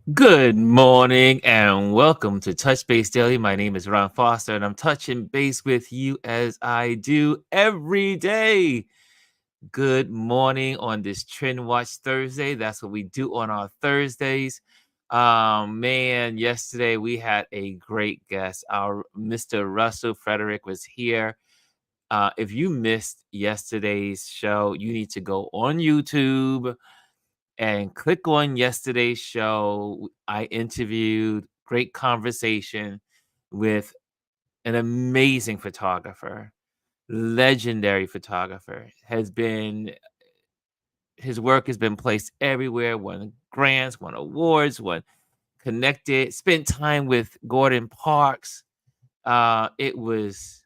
Good morning and welcome to Touch Base Daily. My name is Ron Foster and I'm touching base with you as I do every day. Good morning on this TrendWatch Thursday. That's what we do on our Thursdays. Man, yesterday we had a great guest. Our Mr. Russell Frederick was here. If you missed yesterday's show, you need to go on YouTube and click on yesterday's show. I interviewed, great conversation with an amazing photographer, legendary photographer. His work has been placed everywhere, won grants, won awards, won connected, spent time with Gordon Parks. It was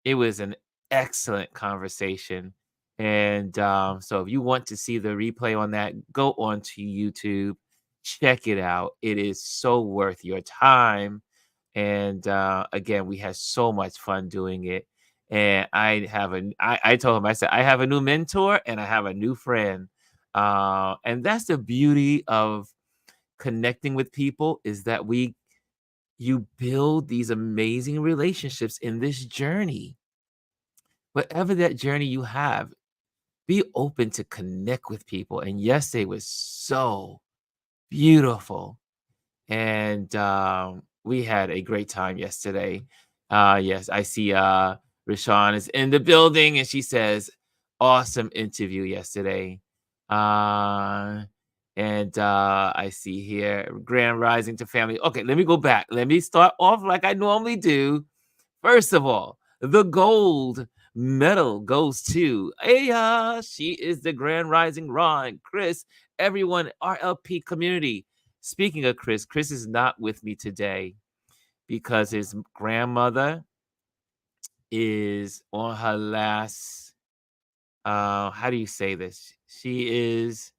an excellent conversation. And so if you want to see the replay on that, go on to YouTube, check it out. It is so worth your time. And again, we had so much fun doing it. And I told him, I said, I have a new mentor and I have a new friend. And that's the beauty of connecting with people, is that you build these amazing relationships in this journey. Whatever that journey you have, be open to connect with people. And yesterday was so beautiful. And we had a great time yesterday. Yes, I see Rashawn is in the building and she says, awesome interview yesterday. Uh, and I see here, Grand Rising to family. Okay, let me go back. Let me start off like I normally do. First of all, the gold medal goes to Aya. She is the Grand Rising Ron, Chris, everyone, RLP community. Speaking of Chris, Chris is not with me today because his grandmother is on her last, how do you say this? She is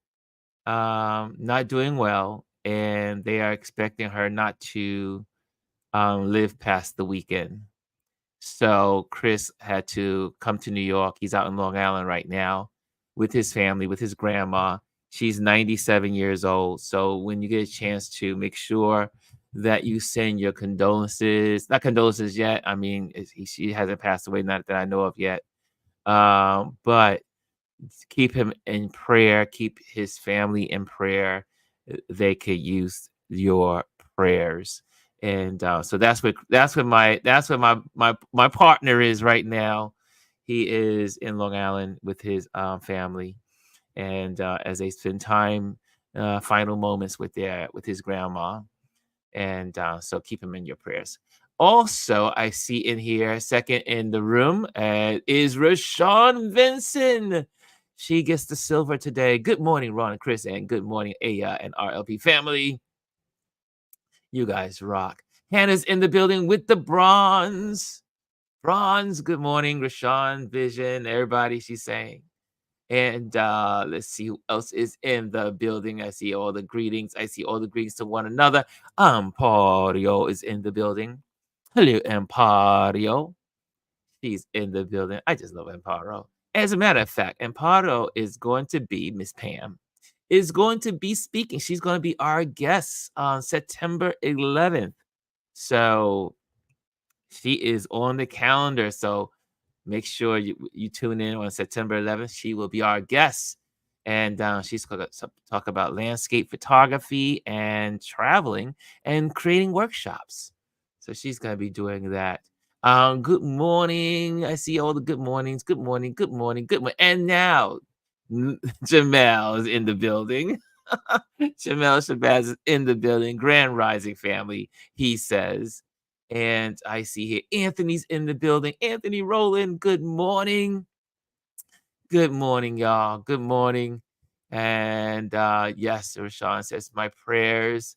not doing well, and they are expecting her not to live past the weekend. So Chris had to come to New York. He's out in Long Island right now with his family, with his grandma. She's 97 years old. So when you get a chance to, make sure that you send your condolences, not condolences yet. I mean, she hasn't passed away, not that I know of yet. But keep him in prayer, keep his family in prayer. They could use your prayers. And so that's where my partner is right now. He is in Long Island with his family, and as they spend time, final moments with his grandma. And so keep him in your prayers. Also, I see in here, second in the room, is Rashawn Vincent. She gets the silver today. Good morning, Ron and Chris, and good morning, Aya and RLP family. You guys rock. Hannah's in the building with the bronze. Bronze, good morning, Rashawn, Vision, everybody, she's saying. And let's see who else is in the building. I see all the greetings. I see all the greetings to one another. Ampario is in the building. Hello, Ampario. She's in the building. I just love Amparo. As a matter of fact, Amparo is going to be, Miss Pam, is going to be speaking. She's going to be our guest on September 11th. So she is on the calendar. So make sure you tune in on September 11th. She will be our guest. And she's going to talk about landscape photography and traveling and creating workshops. So she's going to be doing that. Good morning. I see all the good mornings. Good morning. Good morning. Good morning. And now Jamel is in the building. Jamel Shabazz is in the building. Grand Rising family, he says. And I see here Anthony's in the building. Anthony Rowland, good morning. Good morning, y'all. Good morning. And yes, Rashawn says, my prayers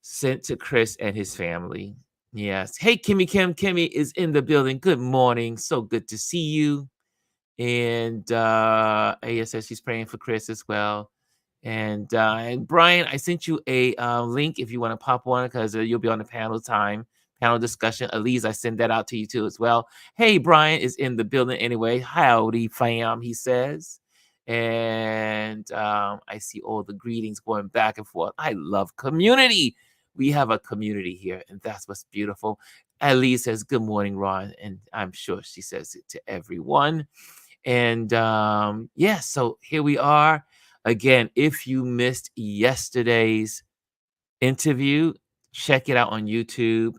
sent to Chris and his family. Yes. Hey, Kimmy Kim. Kimmy is in the building. Good morning. So good to see you. And Aya says she's praying for Chris as well. And Brian, I sent you a link if you want to pop on, because you'll be on the panel discussion. Elise, I send that out to you too as well. Hey, Brian is in the building anyway. Howdy, fam, he says. And and I see all the greetings going back and forth. I love community. We have a community here, and that's what's beautiful. Elise says, "Good morning, Ron," and I'm sure she says it to everyone. And yeah, so here we are again. If you missed yesterday's interview, check it out on YouTube.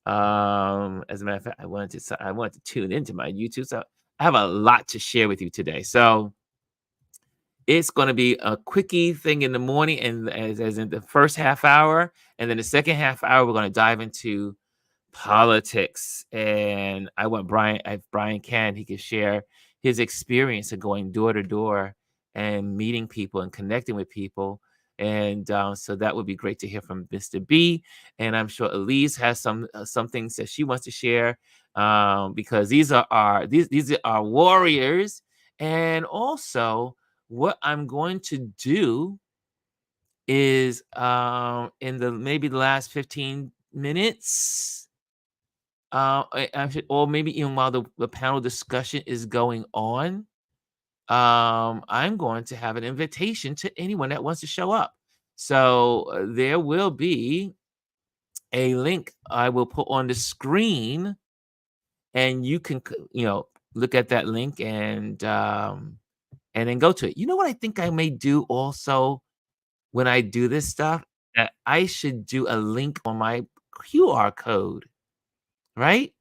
As a matter of fact, I wanted to tune into my YouTube, so I have a lot to share with you today. So it's going to be a quickie thing in the morning, and as in the first half hour, and then the second half hour, we're going to dive into politics. And I want if Brian can, he can share his experience of going door to door and meeting people and connecting with people. And so that would be great to hear from Mr. B. And I'm sure Elise has some things that she wants to share, because these are our warriors. And also, what I'm going to do is in the maybe the last 15 minutes, or maybe even while the panel discussion is going on, I'm going to have an invitation to anyone that wants to show up. So there will be a link I will put on the screen, and you can look at that link and then go to it. You know what I think I may do also when I do this stuff? That I should do a link on my QR code, right?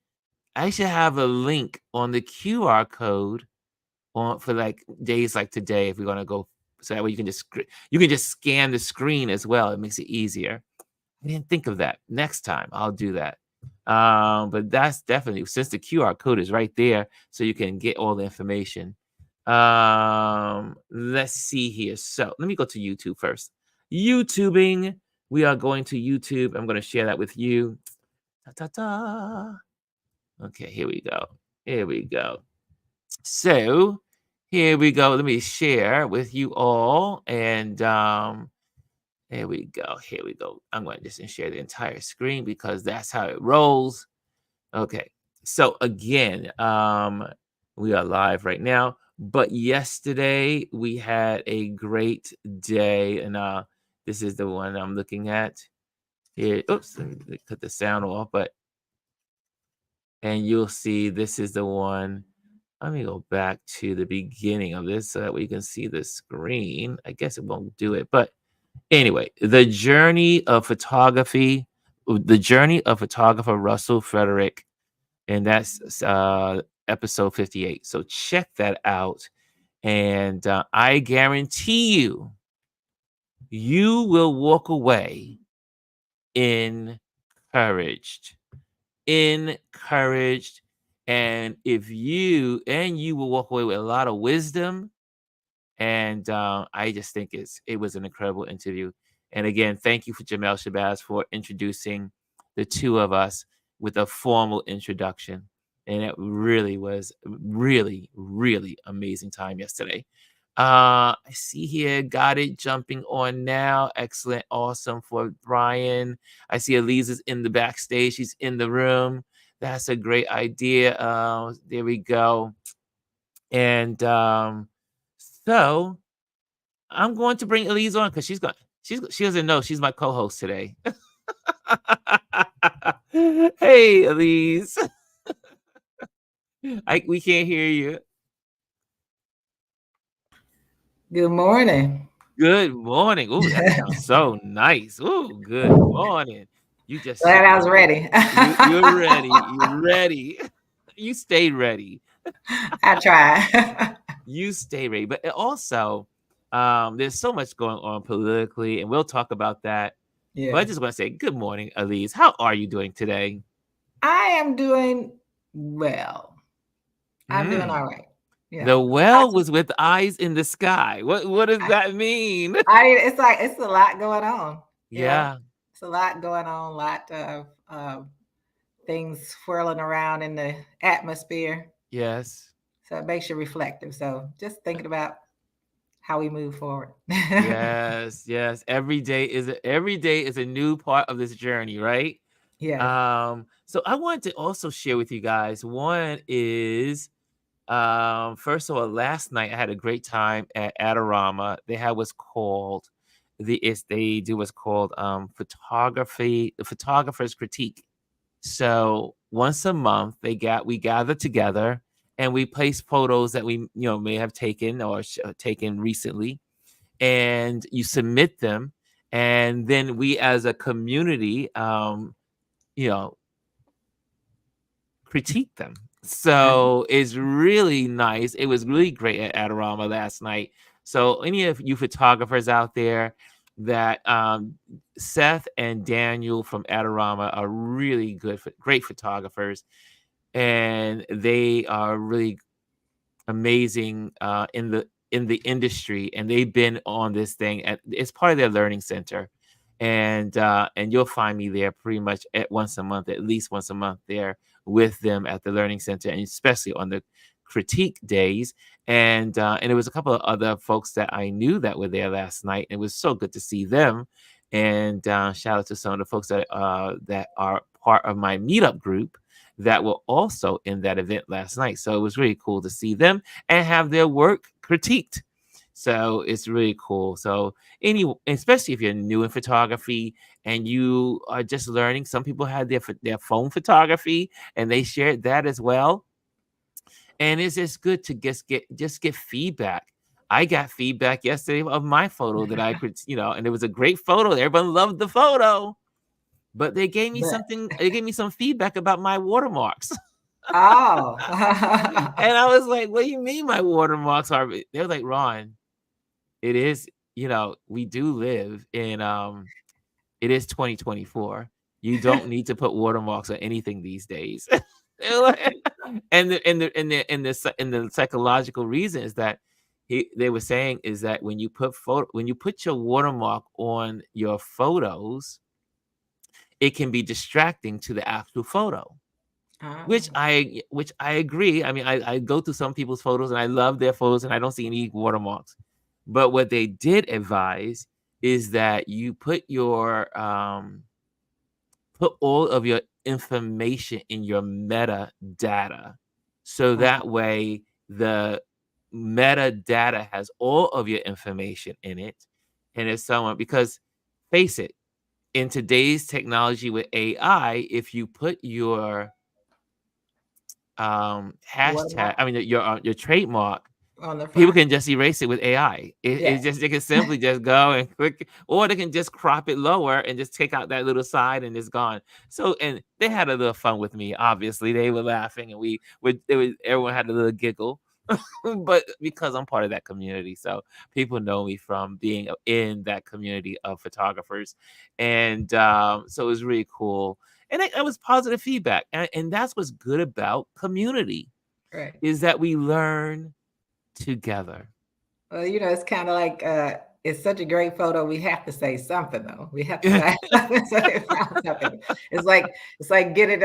I should have a link on the QR code for like days like today, if we're gonna go, so that way you can just scan the screen as well. It makes it easier. I didn't think of that. Next time I'll do that. But that's definitely, since the QR code is right there, so you can get all the information. Let's see here. So let me go to YouTube first. YouTubing. We are going to YouTube. I'm going to share that with you. Okay, here we go. Here we go. So here we go. Let me share with you all. And here we go. Here we go. I'm going to just share the entire screen because that's how it rolls. Okay. So again, we are live right now. But yesterday we had a great day, and this is the one I'm looking at here. Oops, let me cut the sound off. And you'll see this is the one. Let me go back to the beginning of this so that we can see the screen. I guess it won't do it, but anyway, the journey of photographer Russell Frederick, and that's episode 58. So check that out, and I guarantee you will walk away encouraged. And you will walk away with a lot of wisdom. And I just think it was an incredible interview. And again, thank you for Jamel Shabazz for introducing the two of us with a formal introduction. And it really was really, really amazing time yesterday. I see here, got it, jumping on now. Excellent, awesome for Brian. I see Elise is in the backstage. She's in the room. That's a great idea. There we go. And so I'm going to bring Elise on because she doesn't know she's my co-host today. Hey, Elise. We can't hear you. Good morning. Good morning. Ooh, that sounds so nice. Ooh, good morning. You just Glad I was ready. You're ready. You're ready. You stayed ready. I try. You stay ready. But also, there's so much going on politically, and we'll talk about that. Yeah. But I just want to say good morning, Elise. How are you doing today? I am doing well. I'm doing all right. Yeah. The well was with eyes in the sky. What does that mean? It's a lot going on. Yeah. It's a lot going on, a lot of things swirling around in the atmosphere. Yes. So it makes you reflective. So just thinking about how we move forward. Yes. Every day is a new part of this journey, right? Yeah. So I wanted to also share with you guys. One is First of all, last night I had a great time at Adorama. They had what's called they do what's called photography, the photographer's critique. So once a month, we gather together and we place photos that we may have taken or taken recently, and you submit them, and then we as a community, you know, critique them. So it's really nice. It was really great at Adorama last night. So any of you photographers out there that Seth and Daniel from Adorama are really great photographers, and they are really amazing in the industry, and they've been on this thing, and it's part of their learning center. And you'll find me there pretty much at least once a month there with them at the learning center, and especially on the critique days. And it was a couple of other folks that I knew that were there last night. It was so good to see them. And shout out to some of the folks that are part of my meetup group that were also in that event last night. So it was really cool to see them and have their work critiqued. So it's really cool. So especially if you're new in photography and you are just learning, some people had their phone photography and they shared that as well. And it's just good to just get feedback. I got feedback yesterday of my photo that I could, and it was a great photo. Everyone loved the photo. But they gave me some feedback about my watermarks. Oh. And I was like, what do you mean my watermarks are? They're like, Ron, it is, we do live in it is 2024. You don't need to put watermarks on anything these days. And the psychological reason is that they were saying is that when you put your watermark on your photos, it can be distracting to the actual photo, which Oh. I agree. I mean, I go through some people's photos and I love their photos and I don't see any watermarks. But what they did advise is that you put all of your information in your metadata. So that way the metadata has all of your information in it. And if someone, because face it, in today's technology with AI, if you put your hashtag, Watermark I mean your trademark, on the people front? can just erase it with AI. It's Yes. just they can simply just go and click, or they can just crop it lower and just take out that little side and it's gone. So, and they had a little fun with me. Obviously, they were laughing and everyone had a little giggle. But because I'm part of that community, so people know me from being in that community of photographers, and so it was really cool, and it was positive feedback, and that's what's good about community Right. is that we learn together. Well, it's kind of like it's such a great photo. We have to say something though. We have to say something. So they found something. It's like getting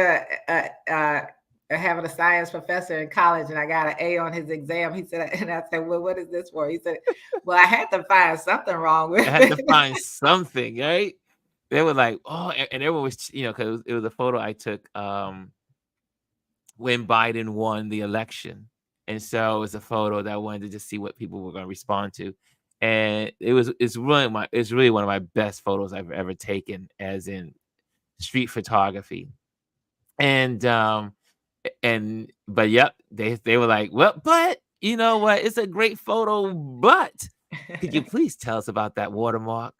having a science professor in college, and I got an A on his exam. He said, and I said, "Well, what is this for?" He said, "Well, I had to find something wrong I with had to it." find something, right? They were like, oh, and everyone was, because it was a photo I took when Biden won the election. And so it was a photo that I wanted to just see what people were going to respond to. And it's really one of my best photos I've ever taken, as in street photography. And but yep, they were like, well, but you know what? It's a great photo, but could you please tell us about that watermark?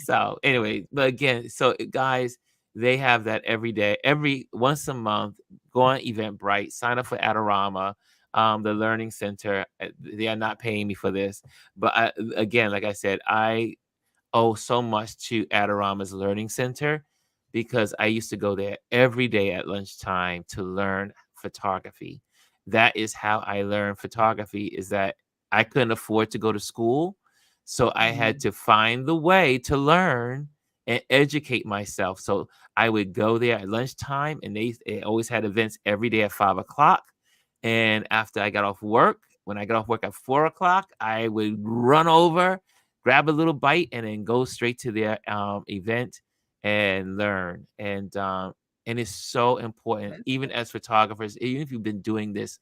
So anyway, but again, so guys, they have that every day, every once a month. Go on Eventbrite, sign up for Adorama, the Learning Center. They are not paying me for this, but again, like I said, I owe so much to Adorama's Learning Center because I used to go there every day at lunchtime to learn photography. That is how I learned photography, is that I couldn't afford to go to school. So I had Mhm. to find the way to learn and educate myself. So I would go there at lunchtime, and they always had events every day at 5 o'clock. And after I got off work, when I got off work at 4 o'clock, I would run over, grab a little bite, and then go straight to their event and learn. And And it's so important, That's even good. as photographers, even if you've been doing this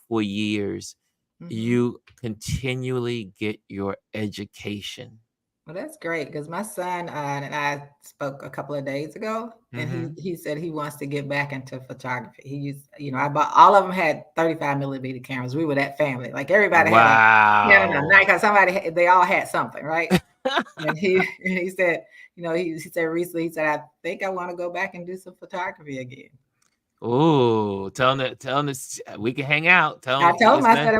for years, Mhm. you continually get your education. Well, that's great because my son and I spoke a couple of days ago, and he Hmm. he said he wants to get back into photography. He used, I bought all of them had 35 millimeter cameras. We were that family, like everybody had a Canon, Wow. Nikon. They all had something, right? And he said, he said recently, he said, I think I want to go back and do some photography again. Ooh, tell him this, we can hang out. Tell I him, told him, I listen. said,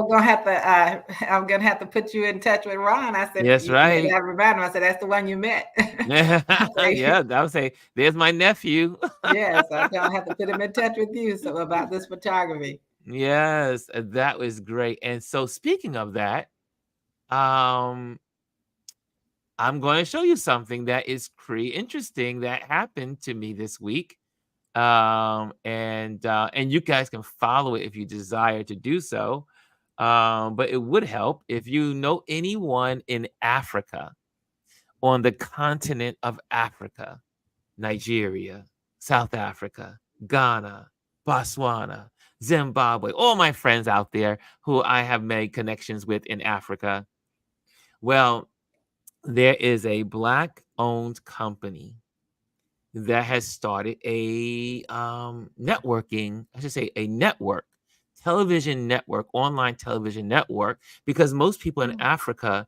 I'm gonna have to put you in touch with Ron. I said, Yes, you had right. to remind him. I said, that's the one you met. I say, Yeah, I would say, there's my nephew. yes, I tell him I have to put him in touch with you. So about this photography. Yes, that was great. And so speaking of that, um, I'm going to show you something that is pretty interesting that happened to me this week. And you guys can follow it if you desire to do so. But it would help if you know anyone in Africa, on the continent of Africa, Nigeria, South Africa, Ghana, Botswana, Zimbabwe, all my friends out there who I have made connections with in Africa. Well, there is a Black owned company that has started a networking, I should say, a network, television network, online television network, because most people in Oh, Africa,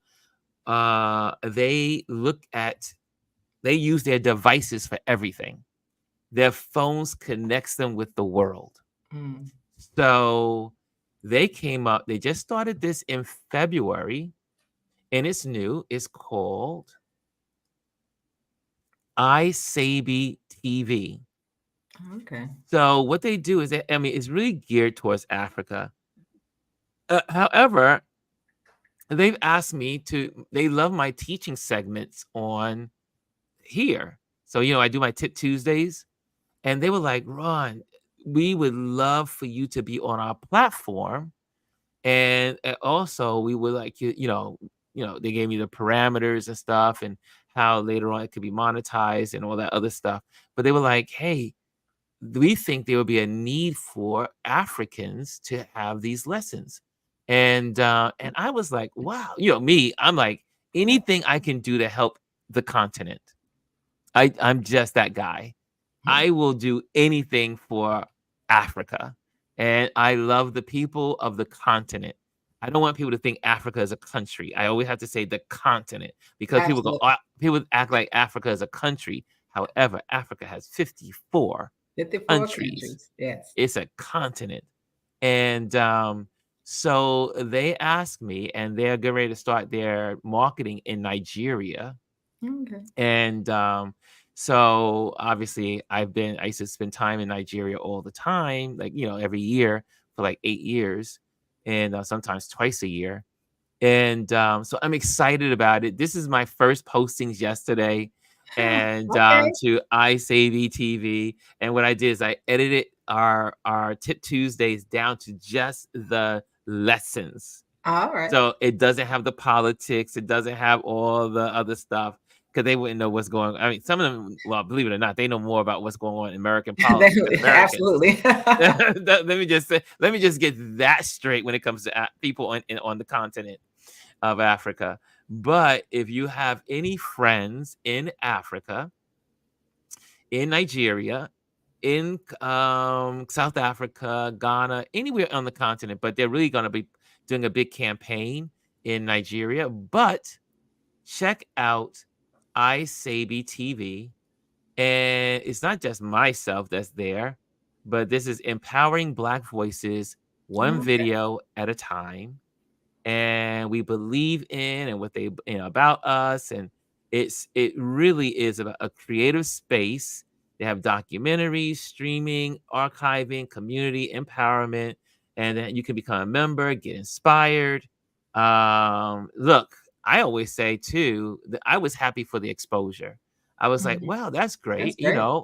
they they use their devices for everything. Their phones connects them with the world. mm, So they just started this in February, and it's new. It's called iSabi TV. okay. So what they do is, I mean, it's really geared towards Africa. However, they've asked me to. They love my teaching segments on here. So I do my Tip Tuesdays, and they were like, "Ron, we would love for you to be on our platform, and also we would like you. They gave me the parameters and stuff, and how later on it could be monetized and all that other stuff. But they were like, hey, we think there will be a need for Africans to have these lessons. And I was like, wow, me, I'm like, anything I can do to help the continent. I'm just that guy. I will do anything for Africa. And I love the people of the continent. I don't want people to think Africa is a country. I always have to say the continent, because people go, Absolutely. people act like Africa is a country. However, Africa has 54 54 countries. countries. Yes. It's a continent. And so they asked me, and they're getting ready to start their marketing in Nigeria. Okay. And so obviously I used to spend time in Nigeria all the time, like, every year for like 8 years, and sometimes twice a year. And so I'm excited about it. This is my first postings yesterday, and Okay. to iSavvy TV. And what I did is I edited our Tip Tuesdays down to just the lessons. All right. So it doesn't have the politics. It doesn't have all the other stuff, because they wouldn't know what's going on. I mean, some of them, well, believe it or not, they know more about what's going on in American politics than Americans. Absolutely. Let me just get that straight when it comes to people on the continent of Africa. But if you have any friends in Africa, in Nigeria, in South Africa, Ghana, anywhere on the continent, but they're really going to be doing a big campaign in Nigeria. But check out iSabi TV. And it's not just myself that's there, but this is empowering Black voices, one Okay. video at a time. And we believe in and what they about us, and it really is about a creative space. They have documentaries, streaming, archiving, community empowerment, and then you can become a member, get inspired. Look, I always say too that I was happy for the exposure. I was like, Mhm. wow, that's That's great, great.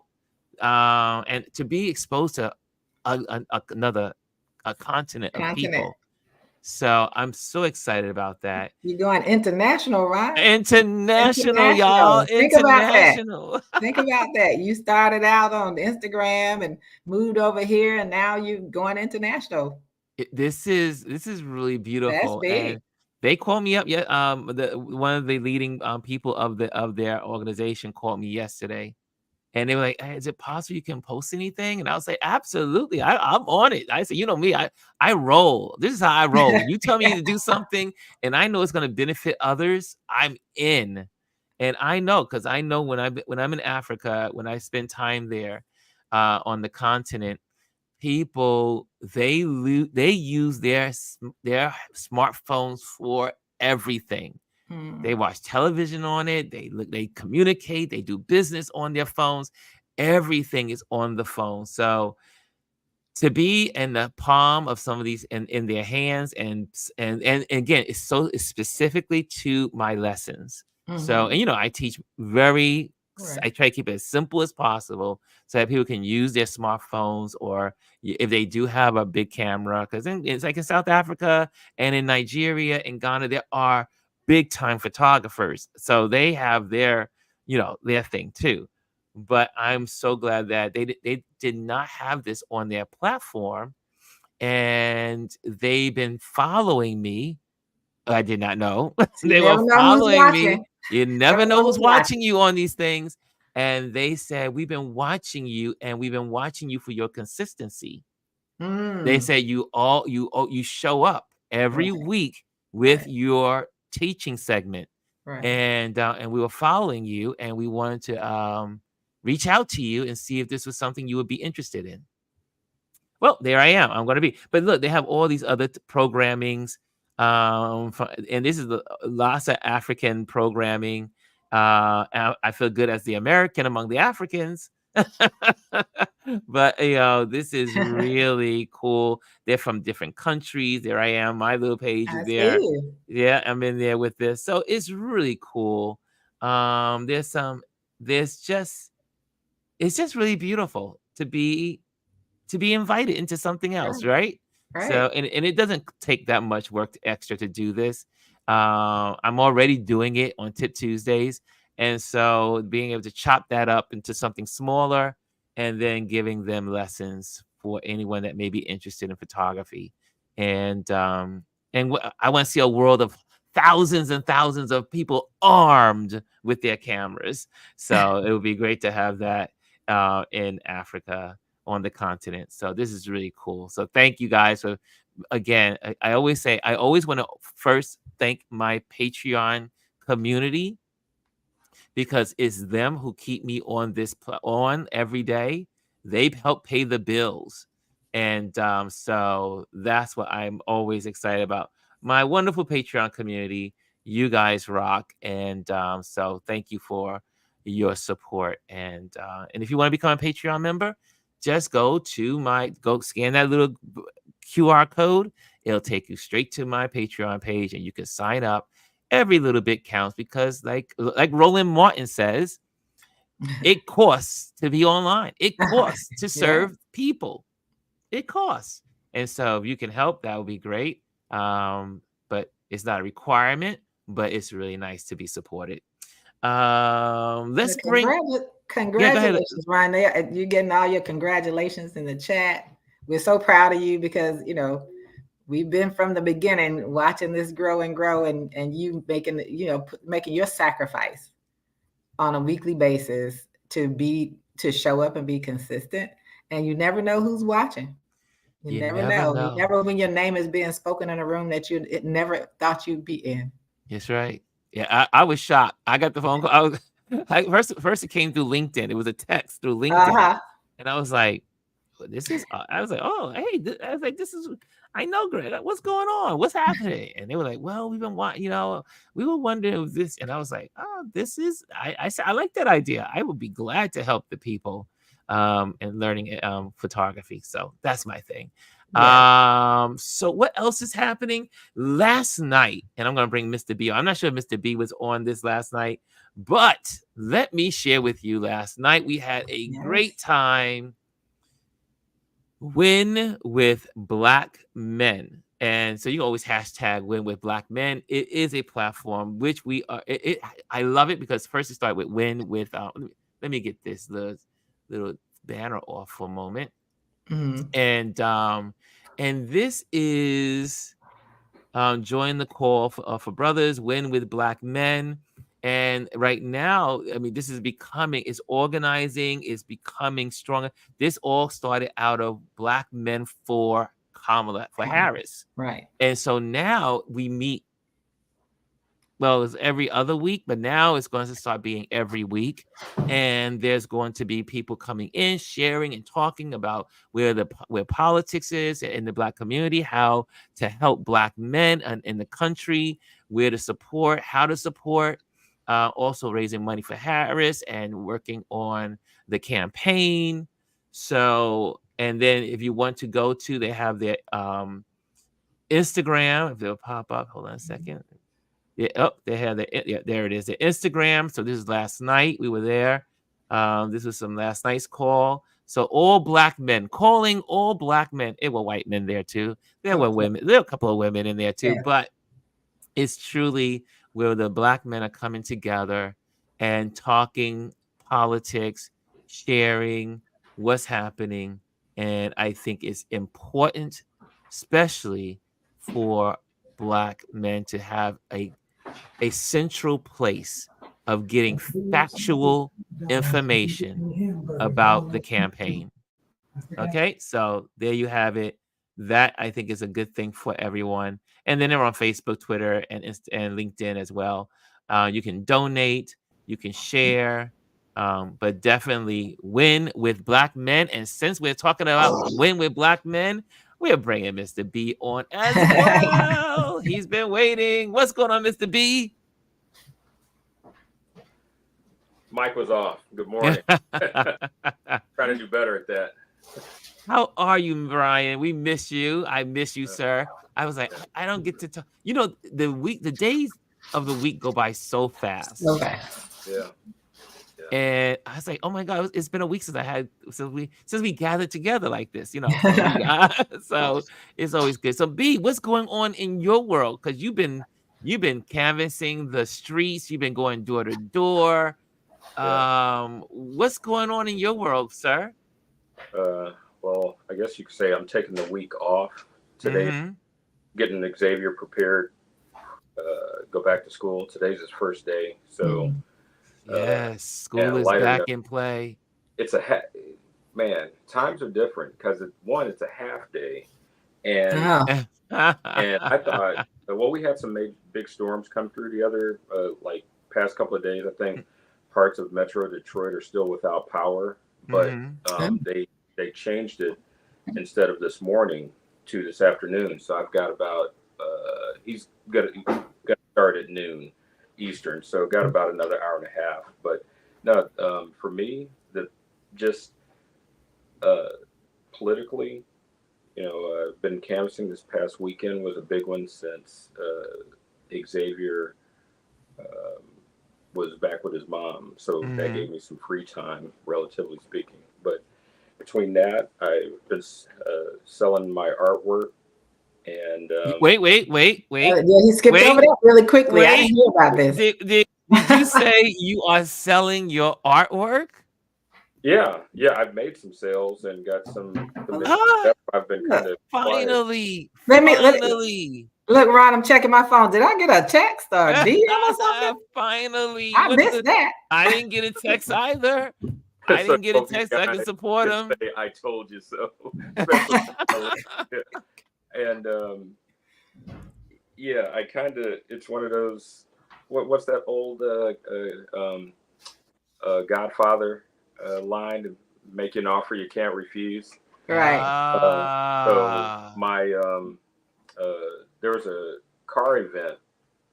and to be exposed to another a continent of Continent. people, So I'm so excited about that. You're going international, right? International, y'all. International. Think about that. International. Think about that. You started out on Instagram and moved over here, and now you're going international. This is really That's beautiful, big. and they called me up. Yeah, the one of the leading people of their organization called me yesterday, and they were like, "Hey, is it possible you can post anything?" And I was like, "Absolutely, I'm on it." I said, "You know me, I roll. This is how I roll. When you tell me to do something, and I know it's going to benefit others, I'm in." And I know because I know when I'm in Africa, when I spend time there, on the continent, people they use their smartphones for everything. They Mm, watch television on it. They communicate. They do business on their phones. Everything is on the phone. So to be in the palm of some of these in their hands and again it's specifically to my lessons. So mhm. and I teach very Right. I try to keep it as simple as possible so that people can use their smartphones or if they do have a big camera because it's like in South Africa and in Nigeria and Ghana there are big time photographers, so they have their thing too. But I'm so glad that they did not have this on their platform, and they've been following me. I did not know. So you They were never know who's following watching. me. You Never never know know who's who's watching. watching you on these things. And they said, "We've been watching you, and we've been watching you for your consistency." They Mm, say you show up every right, week with right, your teaching segment, right. and we were following you, and we wanted to reach out to you and see if this was something you would be interested in. Well, there I am. I'm going to be. But look, they have all these other programmings, and this is lots of African programming. I feel good as the American among the Africans. But this is really cool. They're from different countries. There I am. My little page I is there. see. Yeah, I'm in there with this. So it's really cool. There's some. There's just. It's just really beautiful to be invited into something else, Right, right? So, right. and it doesn't take that much work extra to do this. I'm already doing it on Tip Tuesdays, and so being able to chop that up into something smaller, and then giving them lessons for anyone that may be interested in photography, and I want to see a world of thousands and thousands of people armed with their cameras. So it would be great to have that in Africa on the continent. So this is really cool. So thank you guys for again. I always say I always want to first thank my Patreon community because it's them who keep me on on every day. They help pay the bills, and so that's what I'm always excited about. My wonderful Patreon community, you guys rock, and so thank you for your support. And if you want to become a Patreon member, just go scan that little QR code. It'll take you straight to my Patreon page, and you can sign up. Every little bit counts because like Roland Martin says, it costs to be online. It costs to Yeah, serve people. It costs. And so if you can help, that would be great. But it's not a requirement, but it's really nice to be supported. Let's well, bring Yeah, go ahead. congratulations, Ryan. You're getting all your congratulations in the chat. We're so proud of you because we've been from the beginning watching this grow and grow, and you making making your sacrifice on a weekly basis to show up and be consistent. And you never know who's watching. You You never never know. You know. never when your name is being spoken in a room that you it never thought you'd be in. That's right. Yeah, I was shocked. I got the phone call. I was first it came through LinkedIn. It was a text through LinkedIn. Uh-huh. And I was like, "Well, this is I was like, oh, hey, I was like, this is I know Greg. What's going on? What's happening?" And they were like, "Well, we've been we were wondering if this," and I was like, "Oh, this is I said I like that idea. I would be glad to help the people in learning photography." So that's my thing. Yes. So what else is happening? Last night, and I'm gonna bring Mr. B. I'm not sure if Mr. B was on this last night, but let me share with you last night. We had a great time. Win with Black men. And so you always hashtag Win with Black Men. It is a platform which we are. I love it because first it started with Win with. Let me get this little banner off for a moment. And this is join the call for brothers, Win with Black Men. And right now, I mean, this is becoming, it's organizing, it's becoming stronger. This all started out of Black Men for Kamala, for Harris. Right. And so now we meet, well, it's every other week, but now it's going to start being every week. And there's going to be people coming in, sharing and talking about where politics is in the Black community, how to help Black men in the country, where to support, how to support, also raising money for Harris and working on the campaign. So, and then if you want to go to, they have their Instagram, if they'll pop up. Hold on a second. Yeah, they had there it is, the Instagram. So this is last night. We were there. This was some last night's call. So all Black men, calling all Black men. It were white men there too. There were women. There were a couple of women in there too. Yeah. But it's truly where the Black men are coming together and talking politics, sharing what's happening. And I think it's important, especially for Black men, to have a central place of getting factual information about the campaign. Okay, so there you have it. That I think is a good thing for everyone. And then they're on Facebook, Twitter, and LinkedIn as well. You can donate, you can share, but definitely Win with Black Men. And since we're talking about Win with Black Men, we're bringing Mr. B on as well. He's been waiting. What's going on, Mr. B? Mic was off. Good morning. Trying to do better at that. How are you, Brian? We miss you. I miss you, sir. I was like, I don't get to talk. You know, the days of the week go by so fast. Okay. Yeah. And I was like, oh my God, it's been a week since we gathered together like this, you know. So it's always good. So B, what's going on in your world? Because you've been canvassing the streets, you've been going door to door. What's going on in your world, sir? Well, I guess you could say I'm taking the week off today, getting Xavier prepared, go back to school. Today's his first day, so. Yes, school is back in play. It's man, times are different because it's a half day, and and I thought, well, we had some big storms come through the other like past couple of days. I think parts of Metro Detroit are still without power, but they changed it instead of this morning to this afternoon. So I've got about he's got to start at noon Eastern, so got about another hour and a half. But no, for me, politically, you know, I've been canvassing. This past weekend was a big one since Xavier was back with his mom, so that gave me some free time, relatively speaking. But between that, I've been selling my artwork. And wait. Yeah, he skipped over that really quickly. I didn't hear about this. Did you say you are selling your artwork? Yeah. I've made some sales and got some. I've been kind of finally. Look, Ron, I'm checking my phone. Did I get a text or a DM or something? Finally, I missed that. I didn't get a text either. I didn't get a text. I can support him. I told you so. And I kind of, it's one of those, what's that old Godfather line, to make you an offer you can't refuse. Right. So my there was a car event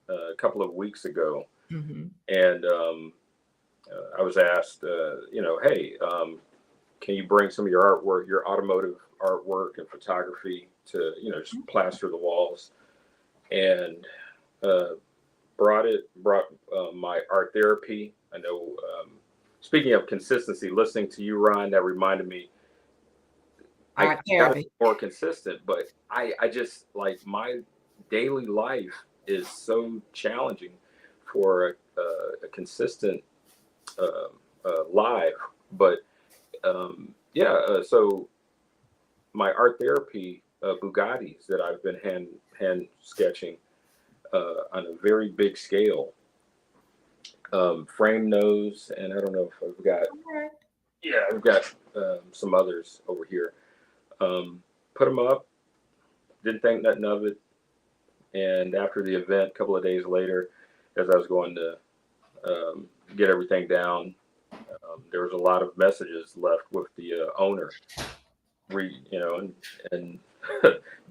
a couple of weeks ago, and I was asked, hey, can you bring some of your artwork, your automotive artwork and photography to, just plaster the walls, and brought my art therapy. I know, speaking of consistency, listening to you, Ron, that reminded me, I gotta be more consistent, but I just like my daily life is so challenging for a consistent live. But so my art therapy Bugattis that I've been hand sketching on a very big scale, frame nose, and I don't know if I've got I've got some others over here. Put them up, didn't think nothing of it, and after the event, a couple of days later, as I was going to get everything down, there was a lot of messages left with the owner. And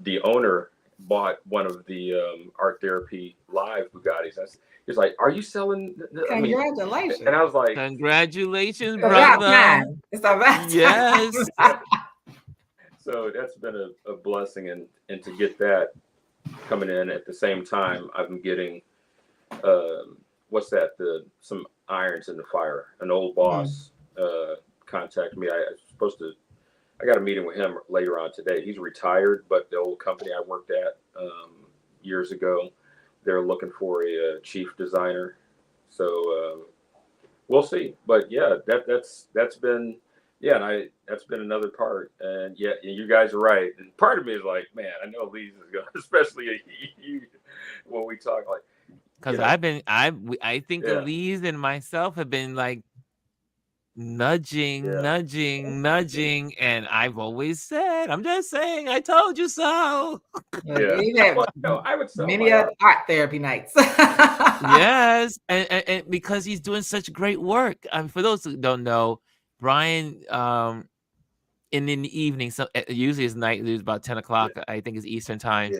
the owner bought one of the art therapy live Bugattis. He's like, "Are you selling?" Congratulations! And I was like, "Congratulations, brother! It's about yes." So that's been a blessing, and to get that coming in at the same time, I'm getting what's that? Some irons in the fire. An old boss contacted me. I got a meeting with him later on today. He's retired, but the old company I worked at years ago, they're looking for a chief designer. So we'll see. But yeah, that's been that's been another part. And yeah, you guys are right. And part of me is like, man, I know Lee's is going, especially you, when we talk like. Because I think Elise and myself have been like nudging, and I've always said, I'm just saying, I told you so. I would say many art therapy nights. Yes, and because he's doing such great work. For those who don't know, Brian, in the evening, so usually his night, it was about 10 o'clock, I think it's Eastern time.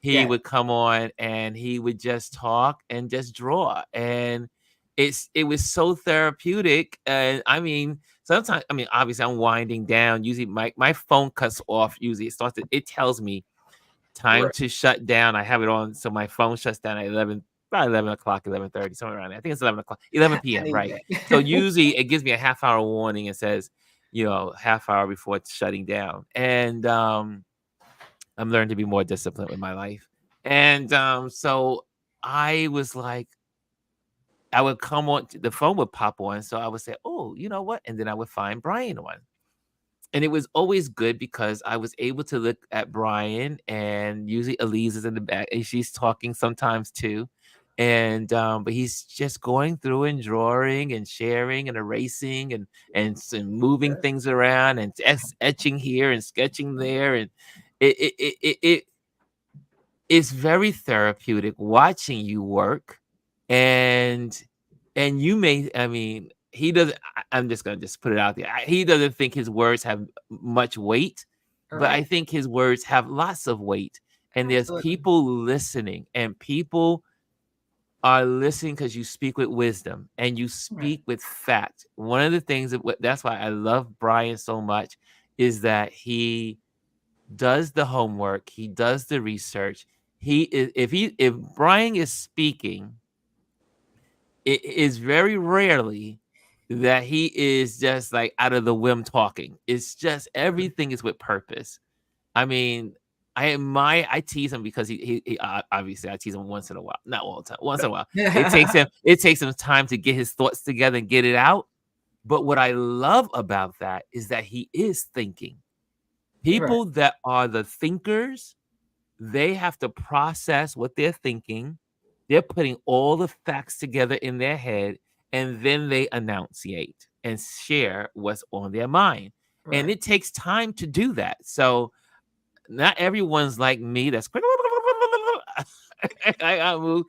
He would come on and he would just talk and just draw, and it was so therapeutic. And I mean, sometimes, obviously I'm winding down. Usually my phone cuts off. Usually it tells me time to shut down. I have it on, so my phone shuts down at 11 o'clock, 11:30, somewhere around there. I think it's 11 o'clock, 11 p.m. right? So usually it gives me a half-hour warning and says, half hour before it's shutting down. And I'm learning to be more disciplined with my life. And so I was like, I would come on, the phone would pop on. So I would say, oh, you know what? And then I would find Brian on. And it was always good because I was able to look at Brian, and usually Elise is in the back and she's talking sometimes too. And but he's just going through and drawing and sharing and erasing and moving things around and etching here and sketching there. And it's very therapeutic watching you work. And you may, he doesn't, I'm just going to just put it out there. He doesn't think his words have much weight, but I think his words have lots of weight. And there's people listening, and people are listening because you speak with wisdom and you speak with fact. One of the things that's why I love Brian so much is that he does the homework. He does the research. If Brian is speaking, it is very rarely that he is just like out of the whim talking. It's just everything is with purpose. I tease him because he obviously I tease him once in a while, not all the time, once in a while. It takes him time to get his thoughts together and get it out. But what I love about that is that he is thinking. People that are the thinkers, they have to process what they're thinking. They're putting all the facts together in their head, and then they enunciate and share what's on their mind. And it takes time to do that. So not everyone's like me. That's I move,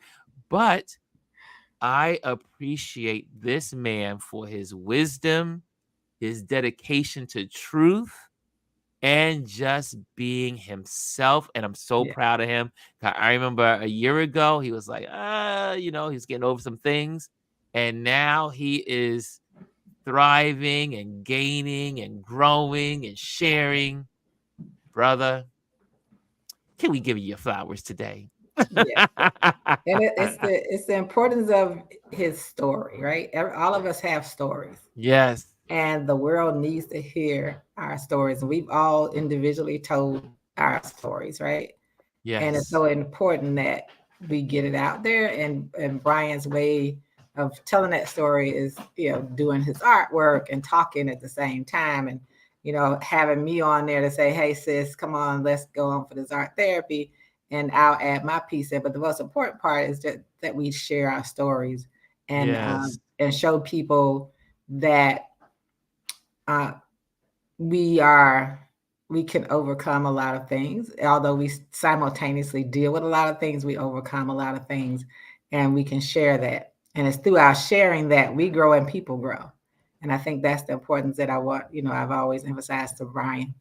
but I appreciate this man for his wisdom, his dedication to truth, and just being himself. And I'm so proud of him. I remember a year ago, he was like, he's getting over some things. And now he is thriving and gaining and growing and sharing. Brother, can we give you your flowers today? And it's the importance of his story, right? All of us have stories. Yes. and the world needs to hear our stories. And we've all individually told our stories, right? Yes. And it's so important that we get it out there. And Brian's way of telling that story is, doing his artwork and talking at the same time, and having me on there to say, hey sis, come on, let's go on for this art therapy, and I'll add my piece in. But the most important part is that we share our stories and show people that we can overcome a lot of things. Although we simultaneously deal with a lot of things, we overcome a lot of things, and we can share that. And it's through our sharing that we grow and people grow. And I think that's the importance that I've always emphasized to Brian,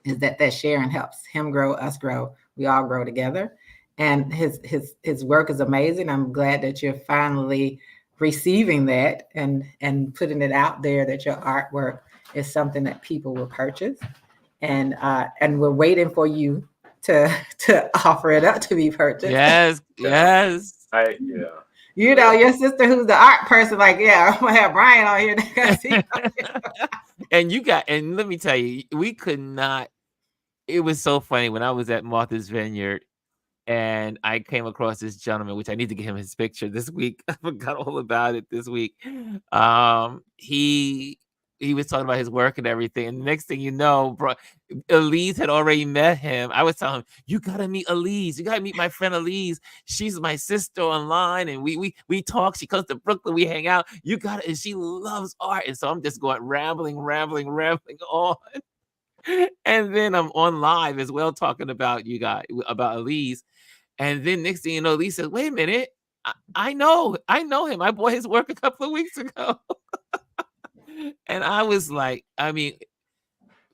is that sharing helps him grow, us grow. We all grow together. And his work is amazing. I'm glad that you're finally receiving that and putting it out there, that your artwork is something that people will purchase. And we're waiting for you to offer it up to be purchased. Yes. Your sister who's the art person, like, I'm gonna have Brian on here. And let me tell you, we could not. It was so funny when I was at Martha's Vineyard and I came across this gentleman, which I need to get him his picture this week. I forgot all about it this week. He was talking about his work and everything. And the next thing you know, Elise had already met him. I was telling him, you got to meet Elise. You got to meet my friend Elise. She's my sister online. And we talk. She comes to Brooklyn. We hang out. You got it. And she loves art. And so I'm just going rambling on. And then I'm on live as well talking about about Elise. And then next thing you know, Elise says, wait a minute. I know him. I bought his work a couple of weeks ago. And I was like,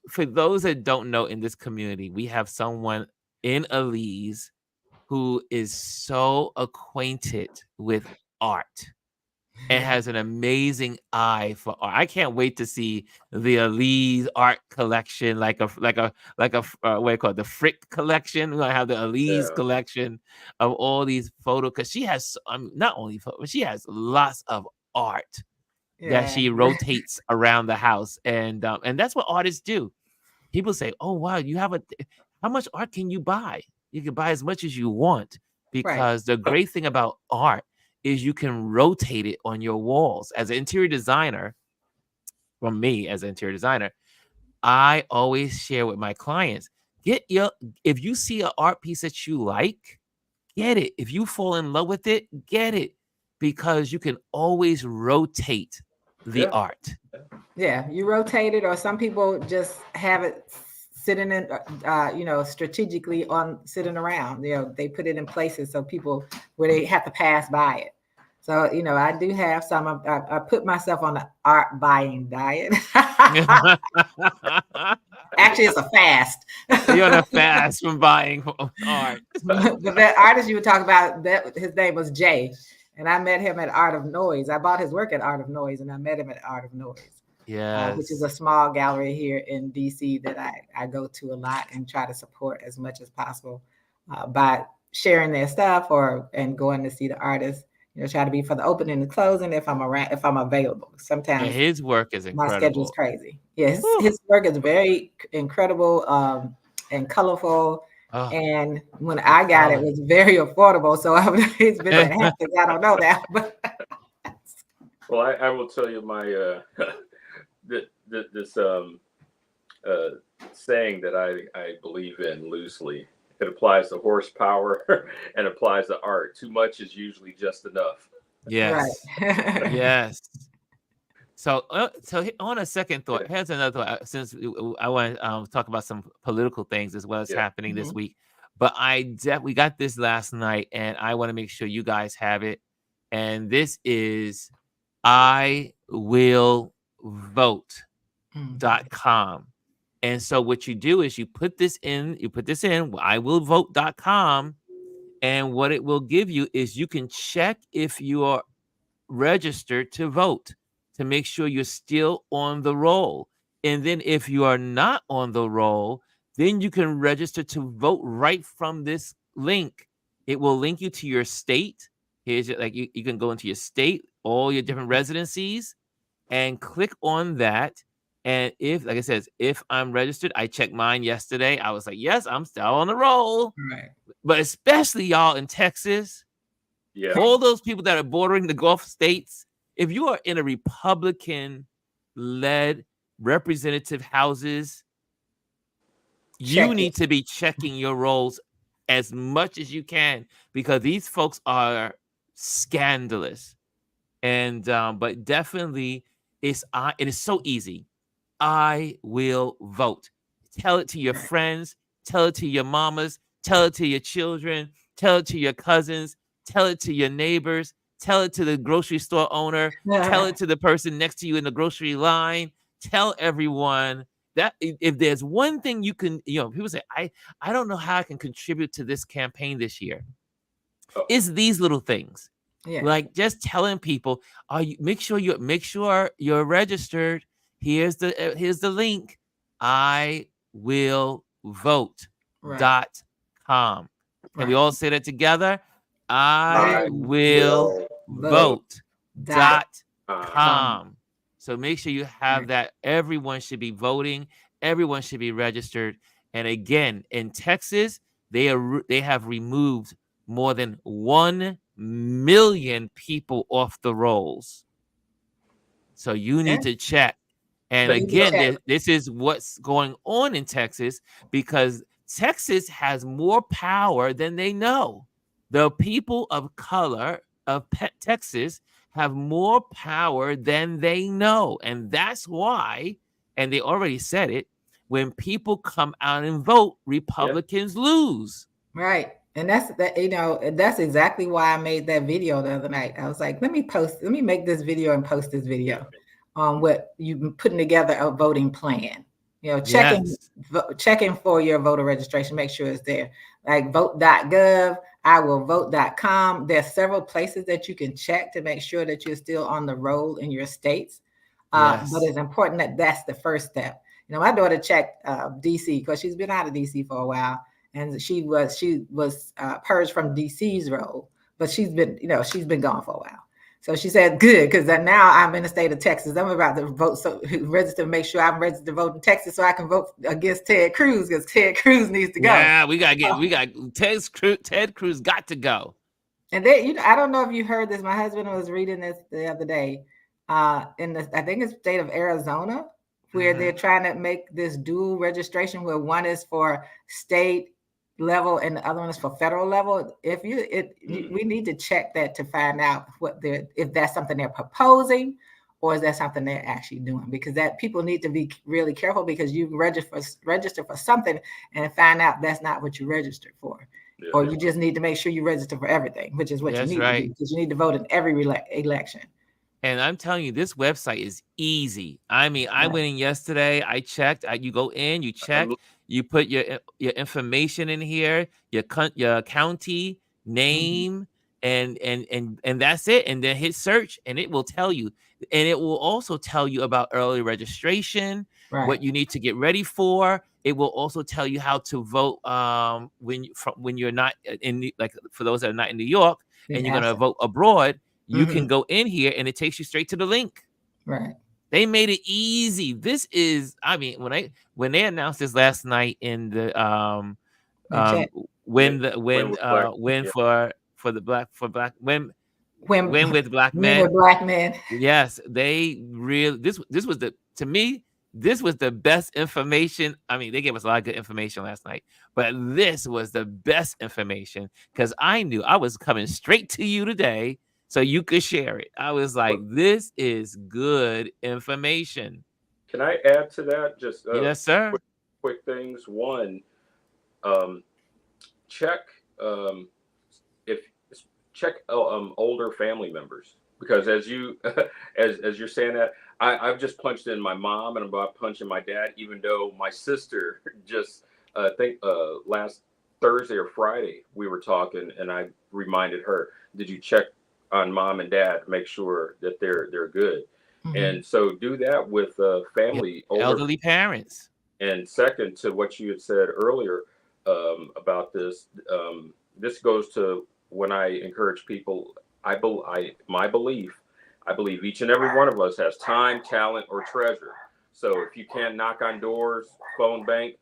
for those that don't know, in this community, we have someone in Elise who is so acquainted with art and has an amazing eye for art. I can't wait to see the Elise art collection, like a what do you call it, the Frick collection. We're gonna have the Elise collection of all these photos, because she has not only photos, she has lots of art that she rotates around the house, and that's what artists do. People say, "Oh wow, how much art can you buy?" You can buy as much as you want, because the great thing about art is you can rotate it on your walls. As an interior designer, from me as an interior designer, I always share with my clients, if you see an art piece that you like, get it. If you fall in love with it, get it, because you can always rotate the art. Yeah, you rotate it, or some people just have it sitting in, strategically sitting around. They put it in places so people where they have to pass by it. So, I do have some. I put myself on an art buying diet. Actually, it's a fast. You're on a fast from buying art. But that artist you were talking about, his name was Jay. And I met him at Art of Noise. I bought his work at Art of Noise, and I met him at Art of Noise. Which is a small gallery here in DC that I go to a lot and try to support as much as possible by sharing their stuff and going to see the artists. Try to be for the opening and the closing if I'm available. Sometimes his work is incredible. My schedule's crazy. Yes, his work is very incredible and colorful. Oh, and when I got it was very affordable. So it's been like half, because I don't know that. But well, I will tell you my this saying that I believe in loosely. It applies to horsepower and applies to art. Too much is usually just enough. Yes. Right. Yes. So on a second thought, here's another thought. Since I want to talk about some political things as well as happening this week, but we got this last night, and I want to make sure you guys have it. And this is iwillvote.com. And so what you do is you put this in, iwillvote.com, and what it will give you is you can check if you are registered to vote to make sure you're still on the roll. And then if you are not on the roll, then you can register to vote right from this link. It will link you to your state. Here's you can go into your state, all your different residencies, and click on that. And if, like I said, if I'm registered, I checked mine yesterday. I was like, yes, I'm still on the roll. Right. But especially y'all in Texas, all those people that are bordering the Gulf states, if you are in a Republican-led representative houses, you need to be checking your rolls as much as you can, because these folks are scandalous. And but definitely it is so easy. I will vote. Tell it to your friends, tell it to your mamas, tell it to your children, tell it to your cousins, tell it to your neighbors, tell it to the grocery store owner, tell it to the person next to you in the grocery line. Tell everyone that if there's one thing you can, people say, I don't know how I can contribute to this campaign this year. It's these little things. Yeah. Like just telling people, make sure you're registered. Here's the link. I will vote.com. Can we all say that together? I will vote.com. So make sure you have that. Everyone should be voting. Everyone should be registered. And again, in Texas, they have removed more than 1 million people off the rolls. So you need to check. And again, this is what's going on in Texas, because Texas has more power than they know. The people of color of Texas have more power than they know. And that's why, and they already said it, when people come out and vote, Republicans lose. Right. And that's exactly why I made that video the other night. I was like, let me make this video and post this video on what you've putting together a voting plan. Checking for your voter registration, make sure it's there. Like vote.gov, I will vote.com. There's several places that you can check to make sure that you're still on the roll in your states. But it's important that that's the first step. My daughter checked DC because she's been out of DC for a while. And she was purged from DC's role, but she's been gone for a while. So she said, good, because now I'm in the state of Texas. I'm about to vote, so register, make sure I'm registered to vote in Texas so I can vote against Ted Cruz, because Ted Cruz needs to go. Yeah, we got Ted Cruz got to go. And then, I don't know if you heard this. My husband was reading this the other day I think it's state of Arizona, where they're trying to make this dual registration, where one is for state level and the other one is for federal level. We need to check that to find out if that's something they're proposing, or is that something they're actually doing, because that people need to be really careful, because you register for something and find out that's not what you registered for. Or you just need to make sure you register for everything, which is what you need to do, because you need to vote in every election. And I'm telling you, this website is easy. I mean, I went in yesterday. I checked. You go in, you check, you put your information in here, your county name, and that's it. And then hit search, and it will tell you. And it will also tell you about early registration, what you need to get ready for. It will also tell you how to vote when you're not in, like, for those that are not in New York and you're gonna vote abroad. You can go in here and it takes you straight to the link. Right. They made it easy. This is, I mean, when they announced this last night in the win with black men. Yes, they really this was the best information. I mean, they gave us a lot of good information last night, but this was the best information, because I knew I was coming straight to you today so you could share it. I was like, this is good information. Can I add to that? Just yes, sir. Quick things. One, check older family members, because as you as you're saying that, I've just punched in my mom and I'm about punching my dad, even though my sister just last Thursday or Friday we were talking and I reminded her, did you check on mom and dad, make sure that they're good. And so do that with family, elderly parents. And second, to what you had said earlier about this, this goes to when I encourage people. My belief I believe each and every one of us has time, talent, or treasure. So if you can't knock on doors, phone bank,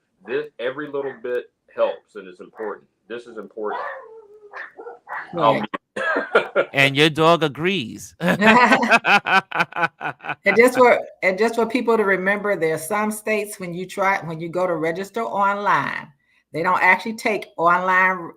every little bit helps and is important. This is important. Right. And your dog agrees. And just for people to remember, there are some states when you go to register online, they don't actually take online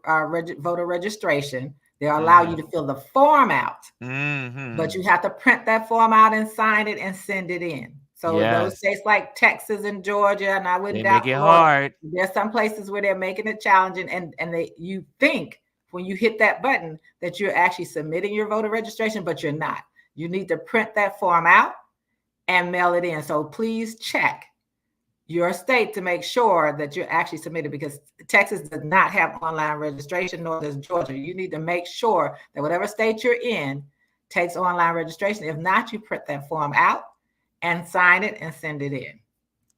voter registration. They'll allow you to fill the form out, but you have to print that form out and sign it and send it in. So those states like Texas and Georgia, and I wouldn't doubt make it hard. There's some places where they're making it challenging, and you think when you hit that button that you're actually submitting your voter registration, but you're not. You need to print that form out and mail it in. So please check your state to make sure that you're actually submitted, because Texas does not have online registration, nor does Georgia. You need to make sure that whatever state you're in takes online registration. If not, you print that form out and sign it and send it in.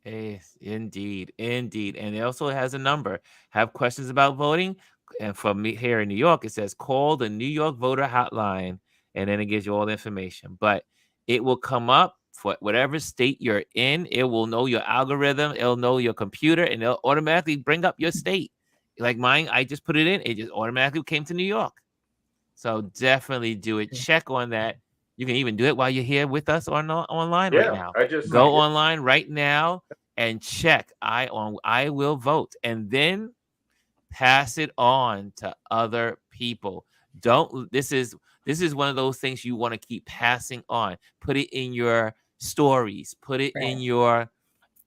Yes, indeed. And it also has a number. Have questions about voting? And for me here in New York, it says call the New York voter hotline, and then it gives you all the information. But it will come up for whatever state you're in. It will know your algorithm. It'll know your computer, and it'll automatically bring up your state. Like mine, I just put it in. It just automatically came to New York. So definitely do it. Check on that. You can even do it while you're here with us online right now. Go online right now and check. I will vote, and then pass it on to other people. This is one of those things you want to keep passing on. Put it in your stories. Put it in your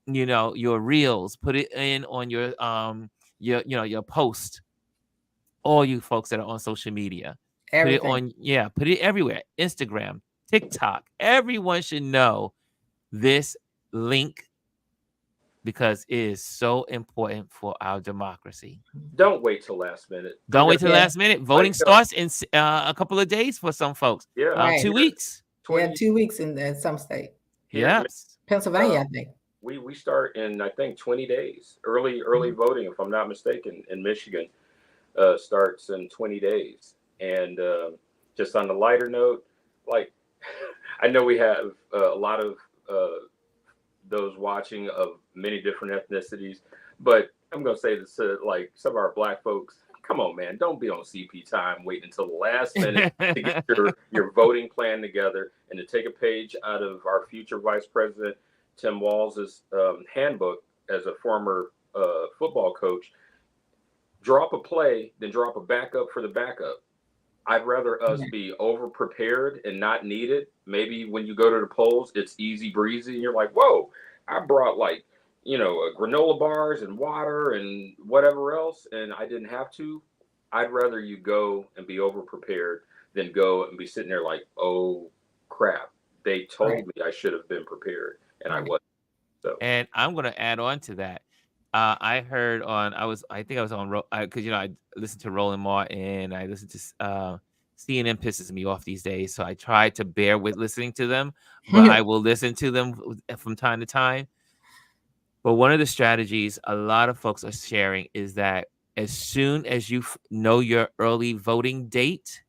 your reels. Put it in on your your post. All you folks that are on social media. Everything. Put it everywhere. Instagram, TikTok. Everyone should know this link, because it is so important for our democracy. Don't wait till last minute. Voting starts in a couple of days for some folks. 2 weeks. 2 weeks in some state. Yes. Pennsylvania, I think. We start in, I think, 20 days. Early voting, if I'm not mistaken, in Michigan starts in 20 days. And just on the lighter note, like, I know we have a lot of those watching of many different ethnicities, but I'm going to say this to like some of our Black folks. Come on, man, don't be on CP time waiting until the last minute to get your voting plan together, and to take a page out of our future Vice President Tim Walz's handbook as a former football coach. Drop a play, then drop a backup for the backup. I'd rather us be over prepared and not needed. Maybe when you go to the polls, it's easy breezy, and you're like, whoa, I brought like, granola bars and water and whatever else, and I didn't have to. I'd rather you go and be over prepared than go and be sitting there like, oh crap, they told me I should have been prepared, and I wasn't. So, and I'm going to add on to that. I heard I think I was on, because I listen to Roland Martin, I listen to CNN pisses me off these days, so I try to bear with listening to them, but I will listen to them from time to time. But one of the strategies a lot of folks are sharing is that as soon as you know your early voting date,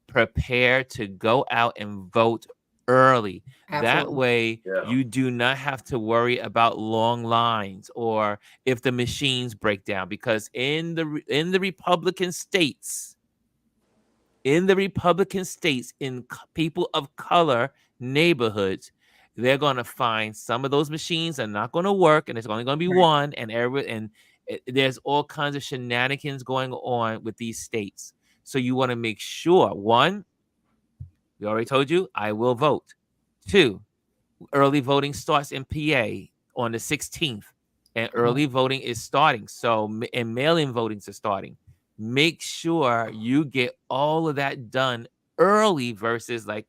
prepare to go out and vote early. Absolutely. That way you do not have to worry about long lines or if the machines break down, because in the Republican states, in people of color neighborhoods, they're going to find some of those machines are not going to work, and it's only going to be one, and there's all kinds of shenanigans going on with these states. So you want to make sure, one, we already told you, I will vote. 2, early voting starts in PA on the 16th, and early voting is starting. So, and mail-in votings are starting. Make sure you get all of that done early versus like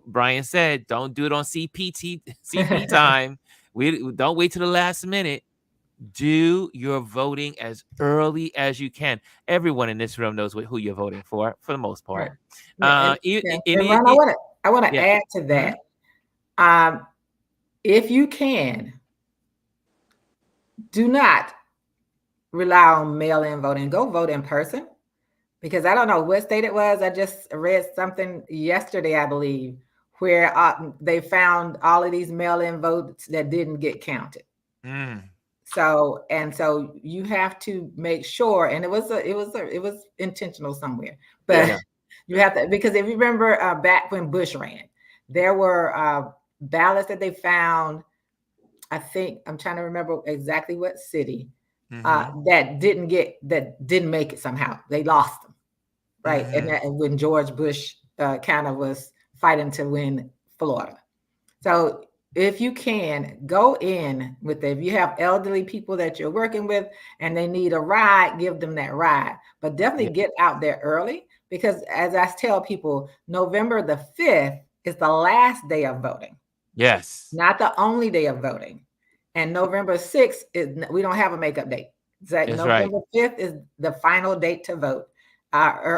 Brian said, don't do it on CP time. We don't wait till the last minute. Do your voting as early as you can. Everyone in this room knows who you're voting for the most part. I want to add to that. If you can, do not rely on mail-in voting. Go vote in person. Because I don't know what state it was. I just read something yesterday, I believe, where they found all of these mail-in votes that didn't get counted. So you have to make sure, and it was intentional somewhere, but you have to, because if you remember back when Bush ran, there were ballots that they found. I think I'm trying to remember exactly what city that didn't make it somehow. They lost them, right? And when George Bush kind of was fighting to win Florida. So if you can go in with it, if you have elderly people that you're working with and they need a ride, give them that ride. But definitely get out there early, because as I tell people, November the 5th is the last day of voting. Yes. Not the only day of voting. And November 6th is, we don't have a makeup date. November 5th is the final date to vote.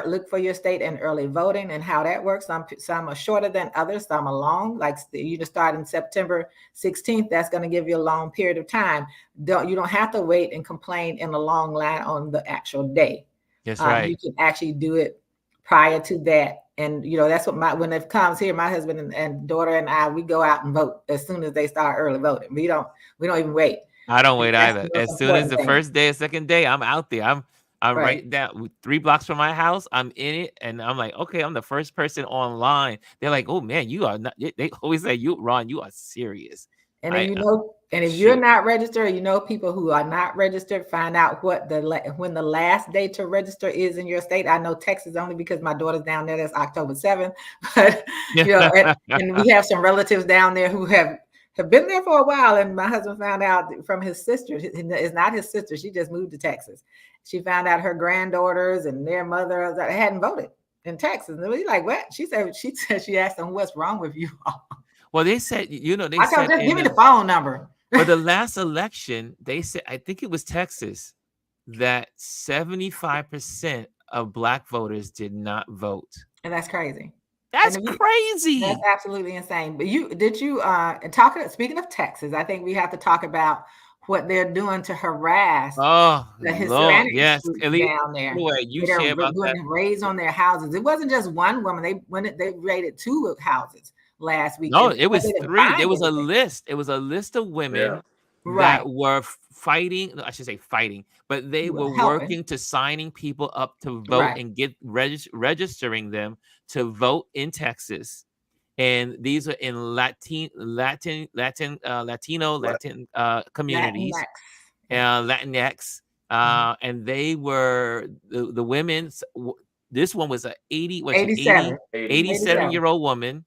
Look for your state and early voting and how that works. Some are shorter than others. Some are long. Like you just start in September 16th. That's going to give you a long period of time. You don't have to wait and complain in a long line on the actual day. That's right. You can actually do it prior to that. And that's what when it comes here, my husband and daughter and I, we go out and vote as soon as they start early voting. We don't even wait. I don't wait either. As soon as the first day or second day, I'm out there. I'm right down 3 blocks from my house. I'm in it, and I'm like, okay, I'm the first person online. They're like, oh man, you are not. They always say, Ron, you are serious. And then and if you're not registered, people who are not registered, find out when the last day to register is in your state. I know Texas only because my daughter's down there. That's October 7th. But and we have some relatives down there who have been there for a while. And my husband found out from his sister. It's not his sister. She just moved to Texas. She found out her granddaughters and their mother hadn't voted in Texas. And we're like, what? She said she asked them, what's wrong with you all? Well, they said, they I said, just give me the phone number. But the last election, they said, I think it was Texas, that 75% of Black voters did not vote. And that's crazy. That's crazy. That's absolutely insane. But speaking of Texas, I think we have to talk about what they're doing to harass the Hispanic down there. They're doing raids on their houses. It wasn't just one woman. They raided 2 houses last week. No, it was 3. There was a list. It was a list of women that were fighting. I should say fighting, but they were working to signing people up to vote and get registering them to vote in Texas. And these are in Latino communities, Latinx, and they were the women. This one was 87-year-old woman.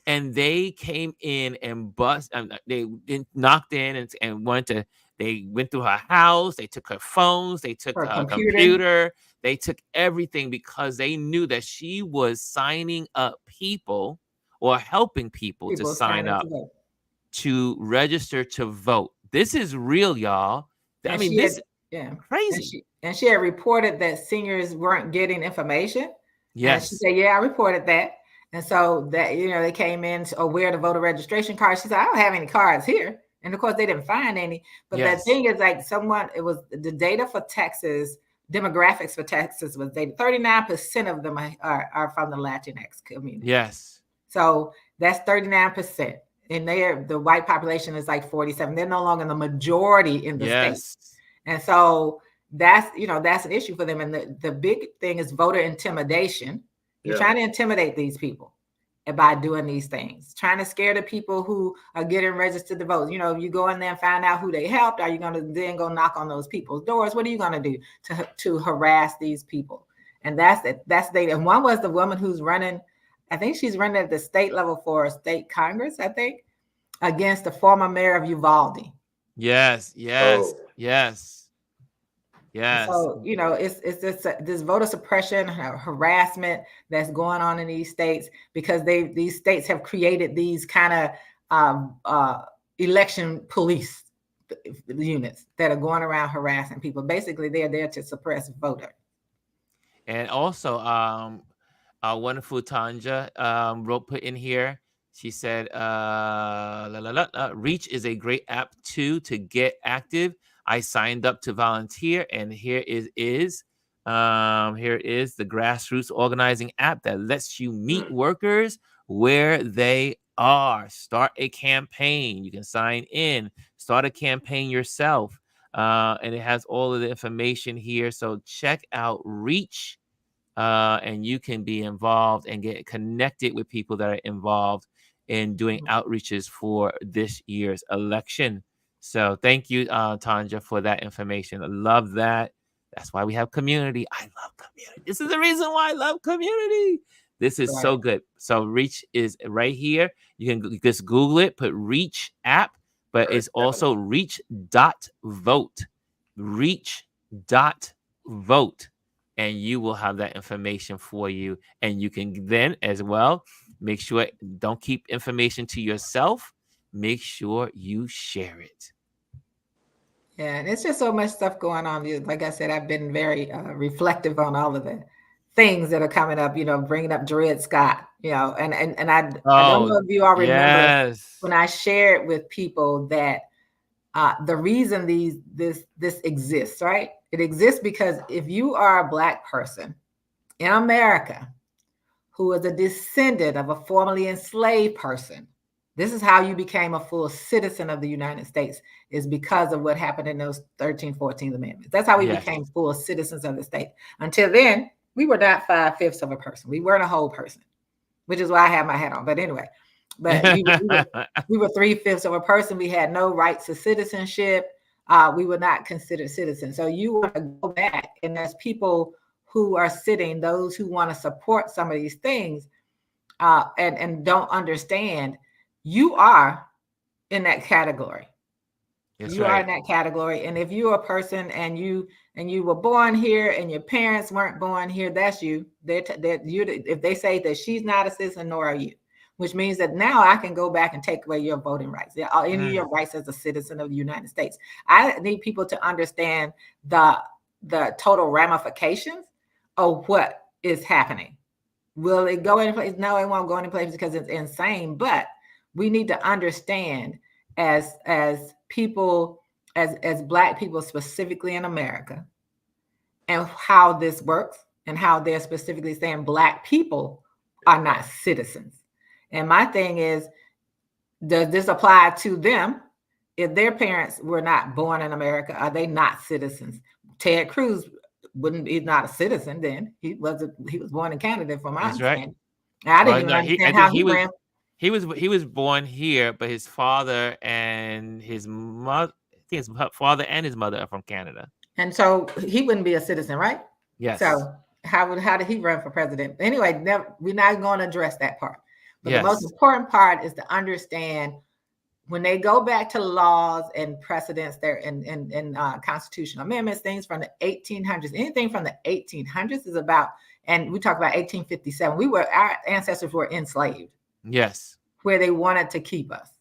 And they came in and they knocked in and they went through her house. They took her phones. They took her computer. They took everything because they knew that she was signing up people or helping people to sign up to register to vote. This is real, y'all. I mean, this is crazy. And she had reported that seniors weren't getting information. Yes. And she said, yeah, I reported that. And so that, they came in where the voter registration card. She said, I don't have any cards here. And of course they didn't find any, but the thing is it was the data for Texas, demographics for Texas was 39% of them are from the Latinx community. Yes. So that's 39%. And the white population is like 47. They're no longer the majority in the state. And so that's an issue for them. And the big thing is voter intimidation. You're trying to intimidate these people by doing these things, trying to scare the people who are getting registered to vote. You go in there and find out who they helped. Are you going to then go knock on those people's doors? What are you going to do to harass these people? And that's it. And one was the woman who's running. I think she's running at the state level for state Congress, I think, against the former mayor of Uvalde. Yes. So, it's this voter suppression, harassment that's going on in these states because these states have created these kind of election police units that are going around harassing people. Basically, they're there to suppress voter. And also, our wonderful Tanja put in here. She said, Reach is a great app too to get active. I signed up to volunteer, and here is Here is the grassroots organizing app that lets you meet workers where they are. Start a campaign. You can sign in, start a campaign yourself. And it has all of the information here. So check out Reach, and you can be involved and get connected with people that are involved in doing outreaches for this year's election. So thank you, Tanja, for that information. I love that. That's why we have community. I love community. This is the reason why I love community. This is so good. So Reach is right here. You can just Google it, put Reach app, but it's also reach.vote. Reach.vote. And you will have that information for you. And you can then as well make sure, don't keep information to yourself. Make sure you share it. Yeah, and it's just so much stuff going on. Like I said, I've been very reflective on all of the things that are coming up, bringing up Dred Scott, and I don't know if you all remember when I shared with people that the reason this exists, right? It exists because if you are a Black person in America who is a descendant of a formerly enslaved person, this is how you became a full citizen of the United States, is because of what happened in those 13, 14 amendments. That's how we became full citizens of the state. Until then, we were not 5/5 of a person. We weren't a whole person, which is why I have my hat on. But anyway, we were 3/5 of a person. We had no rights to citizenship. We were not considered citizens. So you want to go back, and there's people who are sitting, those who want to support some of these things and don't understand. You are in that category. You are in that category. And if you're a person and you were born here and your parents weren't born here, that's you. If they say that she's not a citizen, nor are you, which means that now I can go back and take away your voting rights, any of your rights as a citizen of the United States. I need people to understand the total ramifications of what is happening. Will it go any place? No, it won't go any place because it's insane. But we need to understand as people, as Black people specifically in America, and how this works, and how they're specifically saying Black people are not citizens. And my thing is, does this apply to them? If their parents were not born in America, are they not citizens? Ted Cruz he's not a citizen then. He was born in Canada, from my understanding. Right. I didn't even understand how he ran. He was born here, but his father and his mother, I think his father and his mother are from Canada. And so he wouldn't be a citizen, right? Yes. So how did he run for president? Anyway, we're not going to address that part. But the most important part is to understand when they go back to laws and precedents there in constitutional amendments, things from the 1800s, anything from the 1800s is about, and we talk about 1857. Our ancestors were enslaved. Yes. Where they wanted to keep us.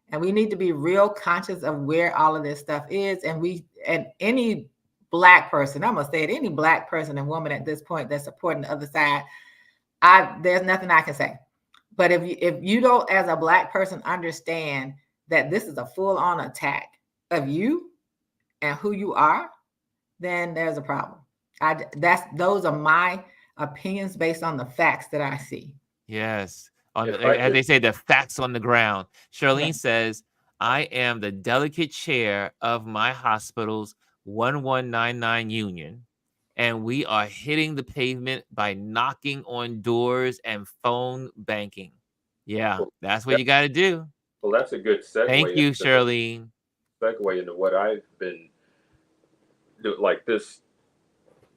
And we need to be real conscious of where all of this stuff is. And any Black person, I'm going to say it, any Black person and woman at this point that's supporting the other side, there's nothing I can say. But if you don't, as a Black person, understand that this is a full-on attack of you and who you are, then there's a problem. Those are my opinions based on the facts that I see. Yes. As they say, the facts on the ground. Charlene says, I am the delegate chair of my hospital's 1199 union, and we are hitting the pavement by knocking on doors and phone banking. Yeah, that's what you got to do. Well, that's a good segue. Thank you, Charlene. Segue into what I've been doing, like this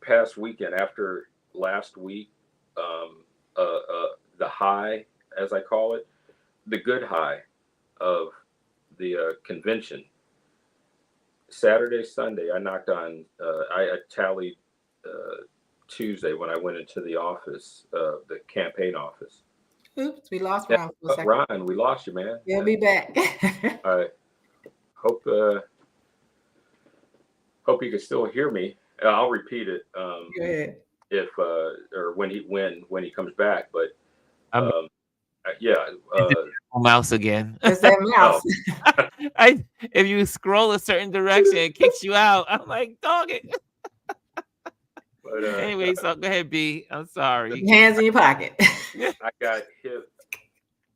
past weekend after last week, the high, as I call it, the good high of the convention. Saturday, Sunday, I knocked on, I tallied Tuesday when I went into the office, the campaign office. Oops, we lost Ron for a second. Ron, we lost you, man. He'll be back. I hope you can still hear me. I'll repeat it. Go ahead. If or when he comes back, but mouse again. It's that mouse. If you scroll a certain direction, it kicks you out. I'm like, dog it. But Anyway, so go ahead, B. I'm sorry. Hands in your pocket. I got hit.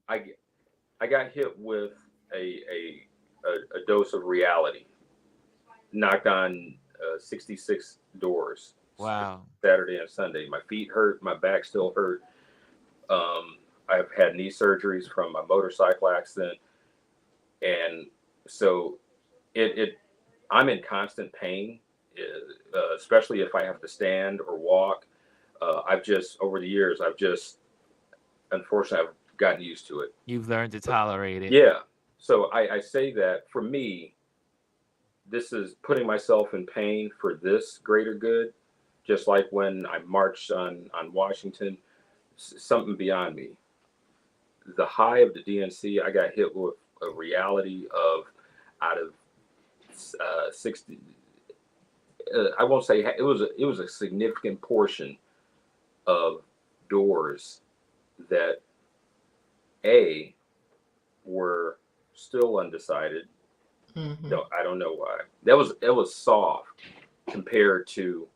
I got hit with a dose of reality. Knocked on 66 doors. Wow. Saturday and Sunday. My feet hurt. My back still hurt. I've had knee surgeries from my motorcycle accident, and so I'm in constant pain, especially if I have to stand or walk. Over the years, unfortunately, I've gotten used to it. You've learned to tolerate it. Yeah. So I say that for me, this is putting myself in pain for this greater good. Just like when I marched on Washington, something beyond me. The high of the DNC, I got hit with a reality of out of 60. I won't say it was a significant portion of doors that were still undecided. Mm-hmm. No, I don't know why. That was soft compared to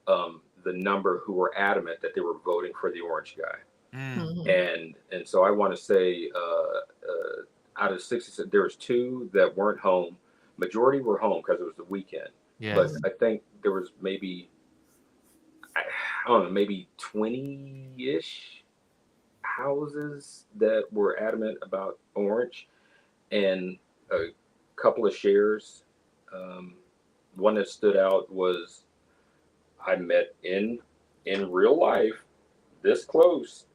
the number who were adamant that they were voting for the orange guy. Mm. And so I want to say out of 66, there was 2 that weren't home. Majority were home because it was the weekend. Yes. But I think there was maybe, I don't know, maybe 20-ish houses that were adamant about orange, and a couple of shares. One that stood out was I met in real life, this close,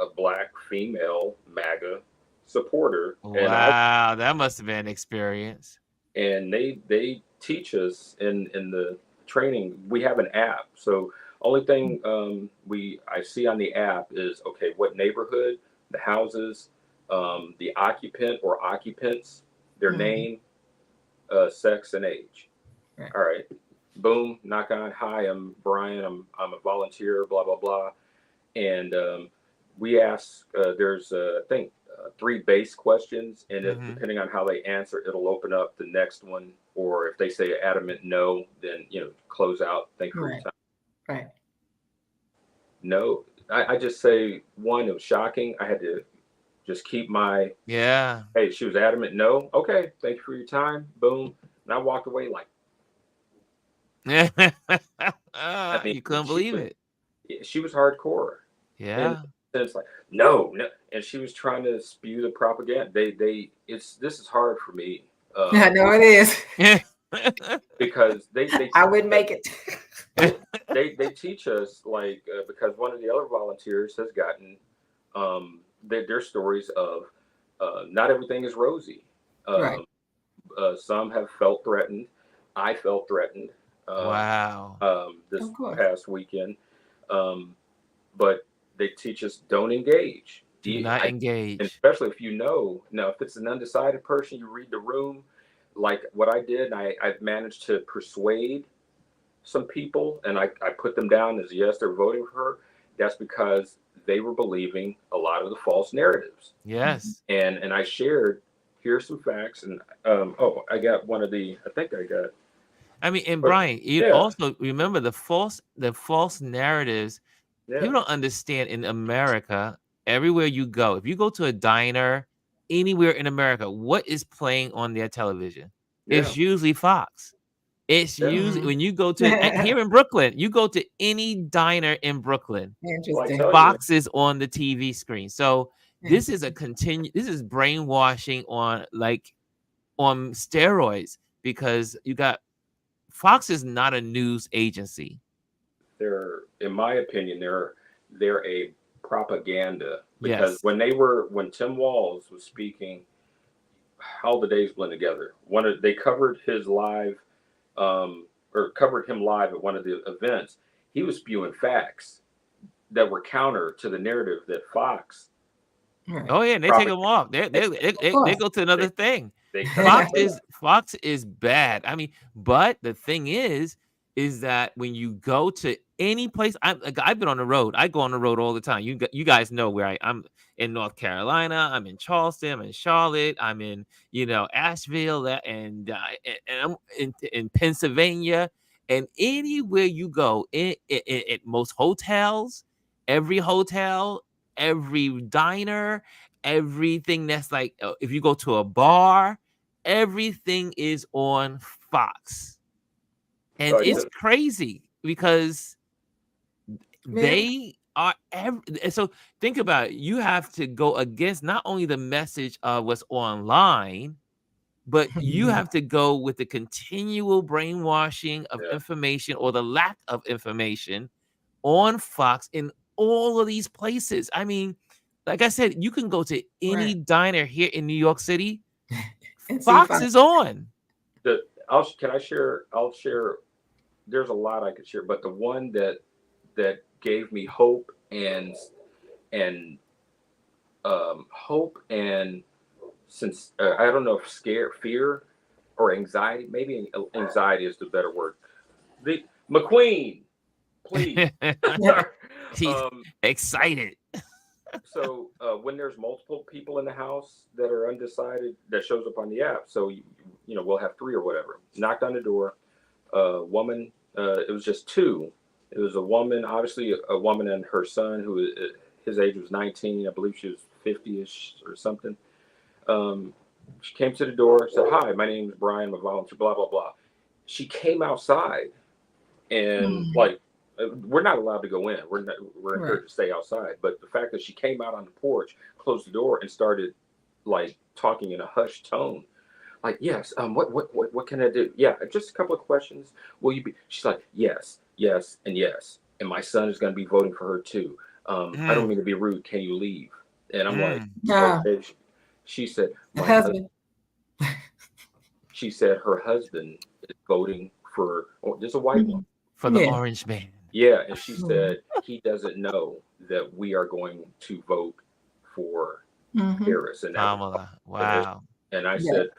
a Black female MAGA supporter. Wow, that must have been an experience. And they teach us in the training. We have an app, so only thing I see on the app is, okay, what neighborhood, the houses, the occupant or occupants, their name, sex, and age. Right. All right. Boom, knock on. Hi, I'm Brian. I'm a volunteer. Blah blah blah. And we ask. There's I think 3 base questions, and if, depending on how they answer, it'll open up the next one. Or if they say adamant no, then close out. Thank you for your time. Right. No, I just say, one, it was shocking. I had to just keep my Hey, she was adamant no. Okay, thank you for your time. Boom, and I walked away like. I mean, you couldn't believe it. She was hardcore. Yeah. And it's like, no, and she was trying to spew the propaganda. This is hard for me. I know it is. Because they I wouldn't make it. they teach us, like, because one of the other volunteers has gotten their stories of not everything is rosy. Right. Some have felt threatened. I felt threatened. Wow. This past weekend. But they teach us, don't engage. Do not engage. Especially if now if it's an undecided person, you read the room. Like what I did, and I've managed to persuade some people, and I put them down as yes, they're voting for her. That's because they were believing a lot of the false narratives. Yes. And I shared, here's some facts, and I got one of the, I think I got. I mean, and Brian, you also remember the false narratives. Yeah. People don't understand in America, everywhere you go, if you go to a diner anywhere in America, what is playing on their television? Yeah. It's usually Fox. It's usually when you go to here in Brooklyn, you go to any diner in Brooklyn, Fox is on the TV screen. So this is this is brainwashing on steroids, because you got Fox is not a news agency. In my opinion, they're a propaganda, because when Tim Walz was speaking, how the days blend together. They covered his live, or covered him live at one of the events. He was spewing facts that were counter to the narrative that Fox. Oh yeah, and they take them off. They go to another thing. Fox is bad. I mean, but the thing is that when you go to any place, I've been on the road. I go on the road all the time. You guys know where I'm in North Carolina. I'm in Charleston. I'm in Charlotte. I'm in Asheville, and I'm in Pennsylvania. And anywhere you go, in most hotels, every hotel, every diner, everything that's like, if you go to a bar, everything is on Fox. And it's crazy because they are so think about it. You have to go against not only the message of what's online, but you have to go with the continual brainwashing of information or the lack of information on Fox in all of these places. I mean, like I said, you can go to any diner here in New York City. Fox is on. Can I share? I'll share. There's a lot I could share, but the one that gave me hope and hope and since I don't know if fear or anxiety, maybe anxiety is the better word. The McQueen, please. He's excited. So when there's multiple people in the house that are undecided, that shows up on the app. So you know we'll have 3 or whatever. Knocked on the door. Woman. It was just 2. It was a woman, obviously a woman and her son, who his age was 19. I believe she was 50-ish or something. She came to the door, said, "Hi, my name is Brian. I'm a volunteer." Blah blah blah. She came outside, and like we're not allowed to go in. We're here to stay outside. But the fact that she came out on the porch, closed the door, and started like talking in a hushed tone, like, "Yes, what can I do? Yeah, just a couple of questions. Will you be?" She's like, "Yes, yes, and yes. And my son is going to be voting for her too. I don't mean to be rude. Can you leave?" And I'm like, okay. She said, "My husband." She said her husband is voting for. There's a white one for the orange man. Yeah, and she said he doesn't know that we are going to vote for Harris and Kamala. Wow. And I said,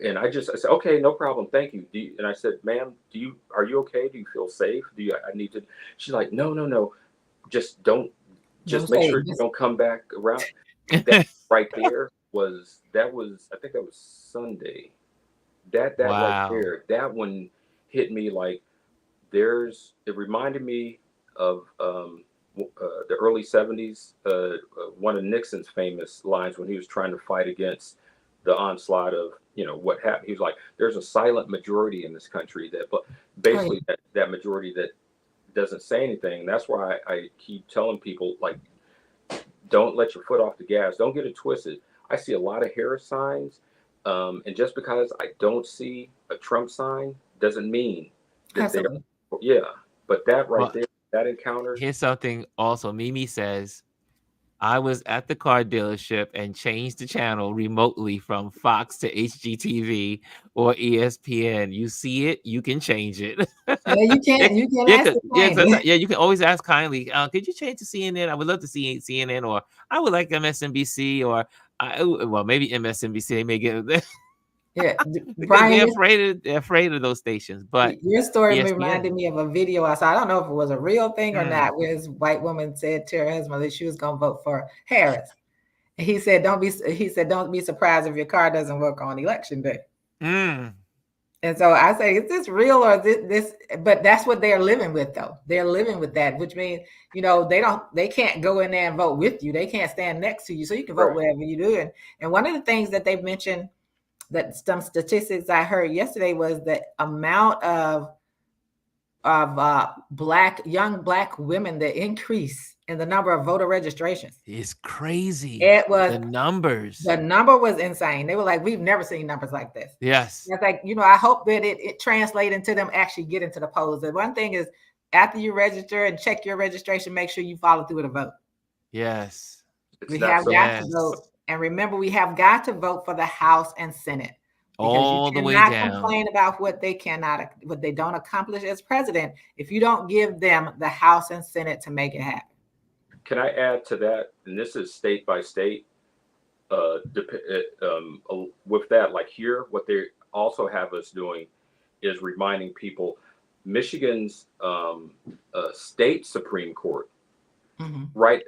and I said, "Okay, no problem, thank you." And I said, "Ma'am, are you okay? Do you feel safe? I need to?" She's like, "No, just make sure you don't come back around." That right there was I think that was Sunday. That right there, that one hit me like it reminded me of the early 70s, one of Nixon's famous lines when he was trying to fight against the onslaught of, what happened. He was like, "There's a silent majority in this country but basically that majority that doesn't say anything." That's why I keep telling people, like, don't let your foot off the gas. Don't get it twisted. I see a lot of Harris signs. And just because I don't see a Trump sign doesn't mean that but that there, that encounter. Here's something also. Mimi says, "I was at the car dealership and changed the channel remotely from Fox to HGTV or ESPN. You see it, you can change it." Yeah, you can. You can ask you can always ask kindly. Could you change to CNN? I would love to see CNN, or I would like MSNBC, or maybe MSNBC. They may get. Yeah, Brian, they're afraid of those stations. But your story reminded me of a video I saw. I don't know if it was a real thing or not, where this white woman said to her husband that she was going to vote for Harris. And he said, "Don't be surprised if your car doesn't work on election day." And so I say, is this real or this? But that's what they're living with, though. They're living with that, which means, they can't go in there and vote with you. They can't stand next to you. So you can vote wherever you do. And one of the things that they've mentioned, that some statistics I heard yesterday, was the amount of young black women, the increase in the number of voter registrations is crazy. It was the numbers. The number was insane. They were like, "We've never seen numbers like this." Yes. And it's like, I hope that it translates into them actually getting to the polls. The one thing is, after you register and check your registration, make sure you follow through with a vote. Yes. We have got to vote. And remember, we have got to vote for the House and Senate. All the way down. You cannot complain about what they don't accomplish as president if you don't give them the House and Senate to make it happen. Can I add to that? And this is state by state. With that, like here, what they also have us doing is reminding people, Michigan's state Supreme Court, right?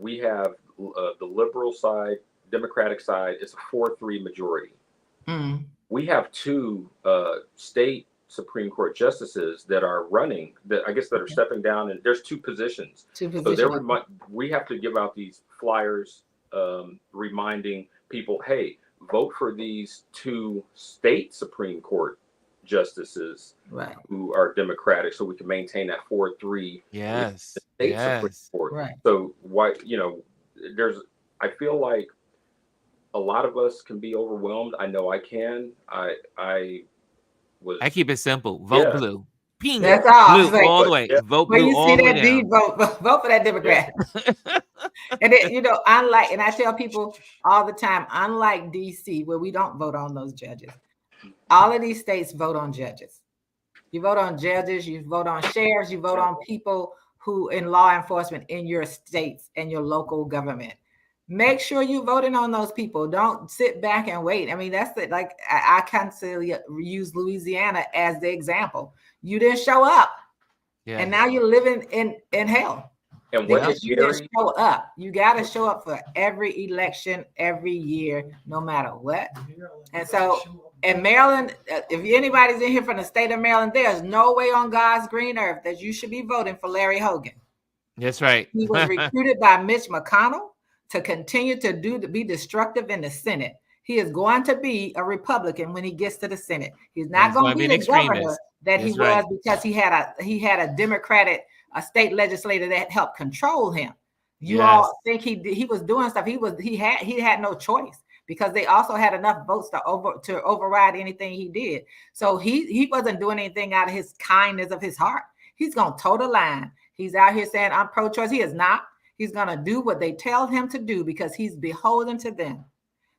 We have the liberal side, Democratic side. It's a 4-3 majority. We have 2 state Supreme Court justices that are running, that I guess that are stepping down, and there's two positions. So we have to give out these flyers reminding people, hey, vote for these two state Supreme Court justices who are Democratic, so we can maintain that 4-3 state Supreme Court. So why, I feel like a lot of us can be overwhelmed. I know I can. I keep it simple. Vote blue. Ping. That's all. Blue all the way. Vote blue you all see the way that D, vote for that Democrat. And then, unlike, and I tell people all the time, unlike DC, where we don't vote on those judges, all of these states vote on judges. You vote on judges, you vote on sheriffs, you vote on people who in law enforcement in your states and your local government. Make sure you're voting on those people. Don't sit back and wait. I mean, that's it. Like I constantly use Louisiana as the example. You didn't show up, and now you're living in hell. And because you didn't show up. You got to show up for every election, every year, no matter what. And so, in Maryland, if anybody's in here from the state of Maryland, there's no way on God's green earth that you should be voting for Larry Hogan. That's right. He was recruited by Mitch McConnell to continue to be destructive in the Senate. He is going to be a Republican when he gets to the Senate. He's not going to be the governor that he was because he had a Democratic state legislator that helped control him. You all think he was doing stuff. He had no choice because they also had enough votes to override anything he did. So he wasn't doing anything out of his kindness of his heart. He's going to toe the line. He's out here saying I'm pro-choice. He is not. He's going to do what they tell him to do because he's beholden to them.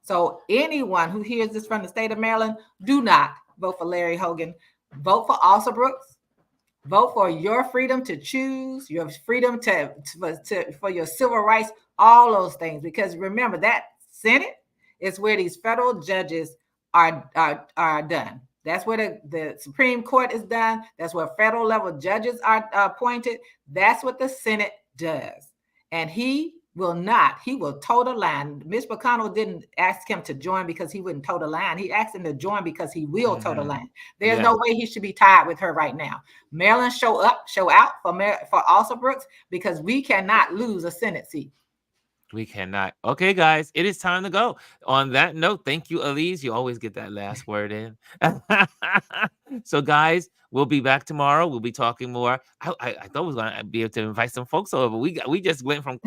So anyone who hears this from the state of Maryland, do not vote for Larry Hogan. Vote for Alsa Brooks. Vote for your freedom to choose, your freedom for your civil rights, all those things. Because remember, that Senate is where these federal judges are done. That's where the Supreme Court is done. That's where federal level judges are appointed. That's what the Senate does. And he will toe the line. Mitch McConnell didn't ask him to join because he wouldn't toe the line. He asked him to join because he will toe the line. There's no way he should be tied with her right now. Maryland, show out for Alsa Brooks because we cannot lose a Senate seat. We cannot. Okay, guys, it is time to go. On that note, thank you, Elise. You always get that last word in. So, guys, we'll be back tomorrow. We'll be talking more. I thought we was going to be able to invite some folks over. We just went from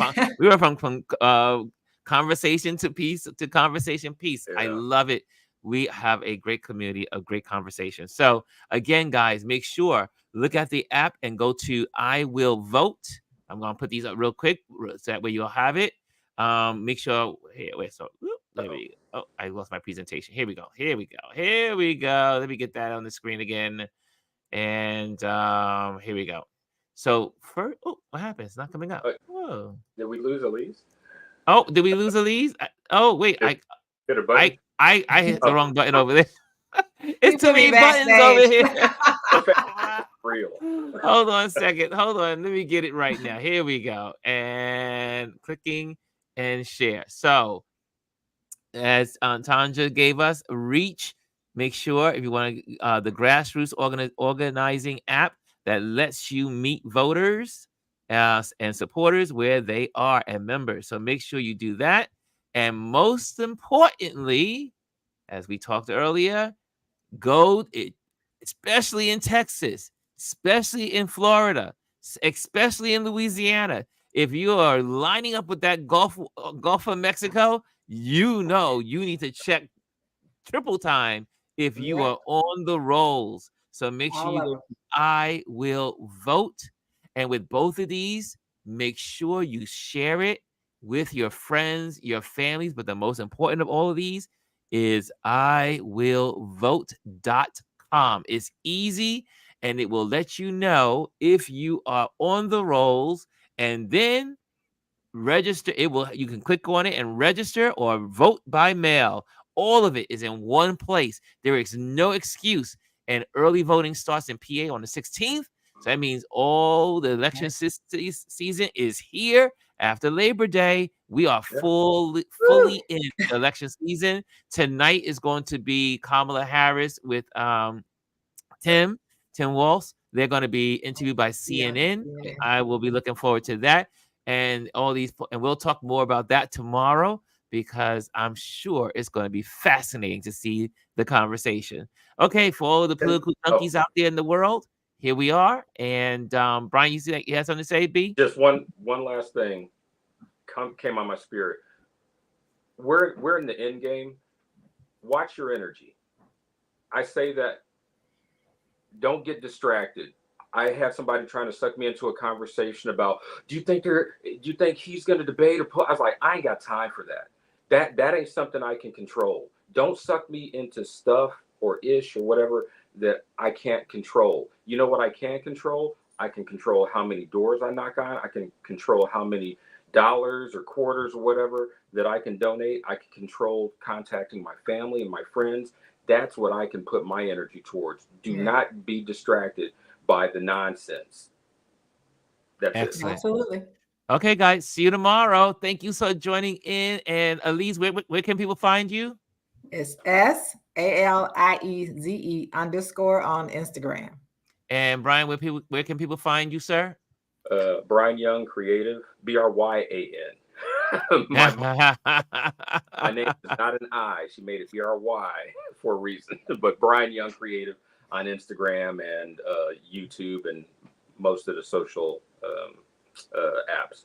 conversation to peace to conversation piece. Yeah. I love it. We have a great community, a great conversation. So, again, guys, make sure look at the app and go to I Will Vote. I'm going to put these up real quick so that way you'll have it. Make sure there we go. Oh, I lost my presentation. Here we go. Let me get that on the screen again. And here we go. So first, what happened? It's not coming up. Whoa. Did we lose Elise? Oh, did we lose Elise? Wait, I hit the wrong button over there. It's too many buttons over here. Real. Hold on a second. Hold on. Let me get it right now. Here we go. And clicking and share. So as Tanja gave us, reach. Make sure if you want the grassroots organizing app that lets you meet voters and supporters where they are and members. So make sure you do that. And most importantly, as we talked earlier, especially in Texas, especially in Florida, especially in Louisiana. If you are lining up with that Gulf of Mexico, you need to check triple time if you are on the rolls. So make sure I Will Vote. And with both of these, make sure you share it with your friends, your families. But the most important of all of these is iwillvote.com. It's easy, and it will let you know if you are on the rolls, and then register. You can click on it and register or vote by mail. All of it is in one place. There is no excuse. And early voting starts in PA on the 16th. So that means all the election season is here. After Labor Day, we are fully in election season. Tonight is going to be Kamala Harris with Tim Walsh. They're going to be interviewed by CNN. Yeah. I will be looking forward to that. And all these, and we'll talk more about that tomorrow, because I'm sure it's going to be fascinating to see the conversation. Okay, for all of the political junkies out there in the world, here we are. And Brian, you see that you had something to say, B? Just one last thing came on my spirit. We're in the end game. Watch your energy. I say that. Don't get distracted. I had somebody trying to suck me into a conversation about, do you think he's going to debate or I was like, I ain't got time for that. That ain't something I can control. Don't suck me into stuff or ish or whatever that I can't control. You know what I can control? I can control how many doors I knock on. I can control how many dollars or quarters or whatever that I can donate. I can control contacting my family and my friends. That's what I can put my energy towards. Do not be distracted by the nonsense. That's excellent. It. Absolutely. Okay, guys. See you tomorrow. Thank you for joining in. And Elise, where can people find you? It's SALIEZE _ on Instagram. And Brian, where can people find you, sir? Brian Young Creative, BRYAN. My name is not an I. She made it BRY for a reason. But Brian Young Creative on Instagram and YouTube and most of the social apps.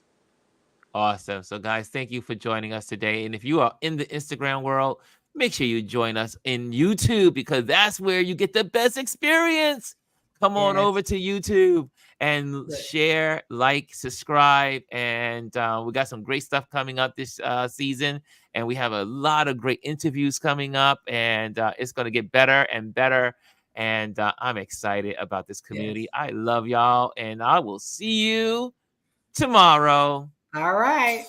Awesome. So, guys, thank you for joining us today. And if you are in the Instagram world, make sure you join us in YouTube, because that's where you get the best experience. Come on over to YouTube and share, like, subscribe. And we got some great stuff coming up this season. And we have a lot of great interviews coming up. And it's going to get better and better. And I'm excited about this community. I love y'all. And I will see you tomorrow. All right.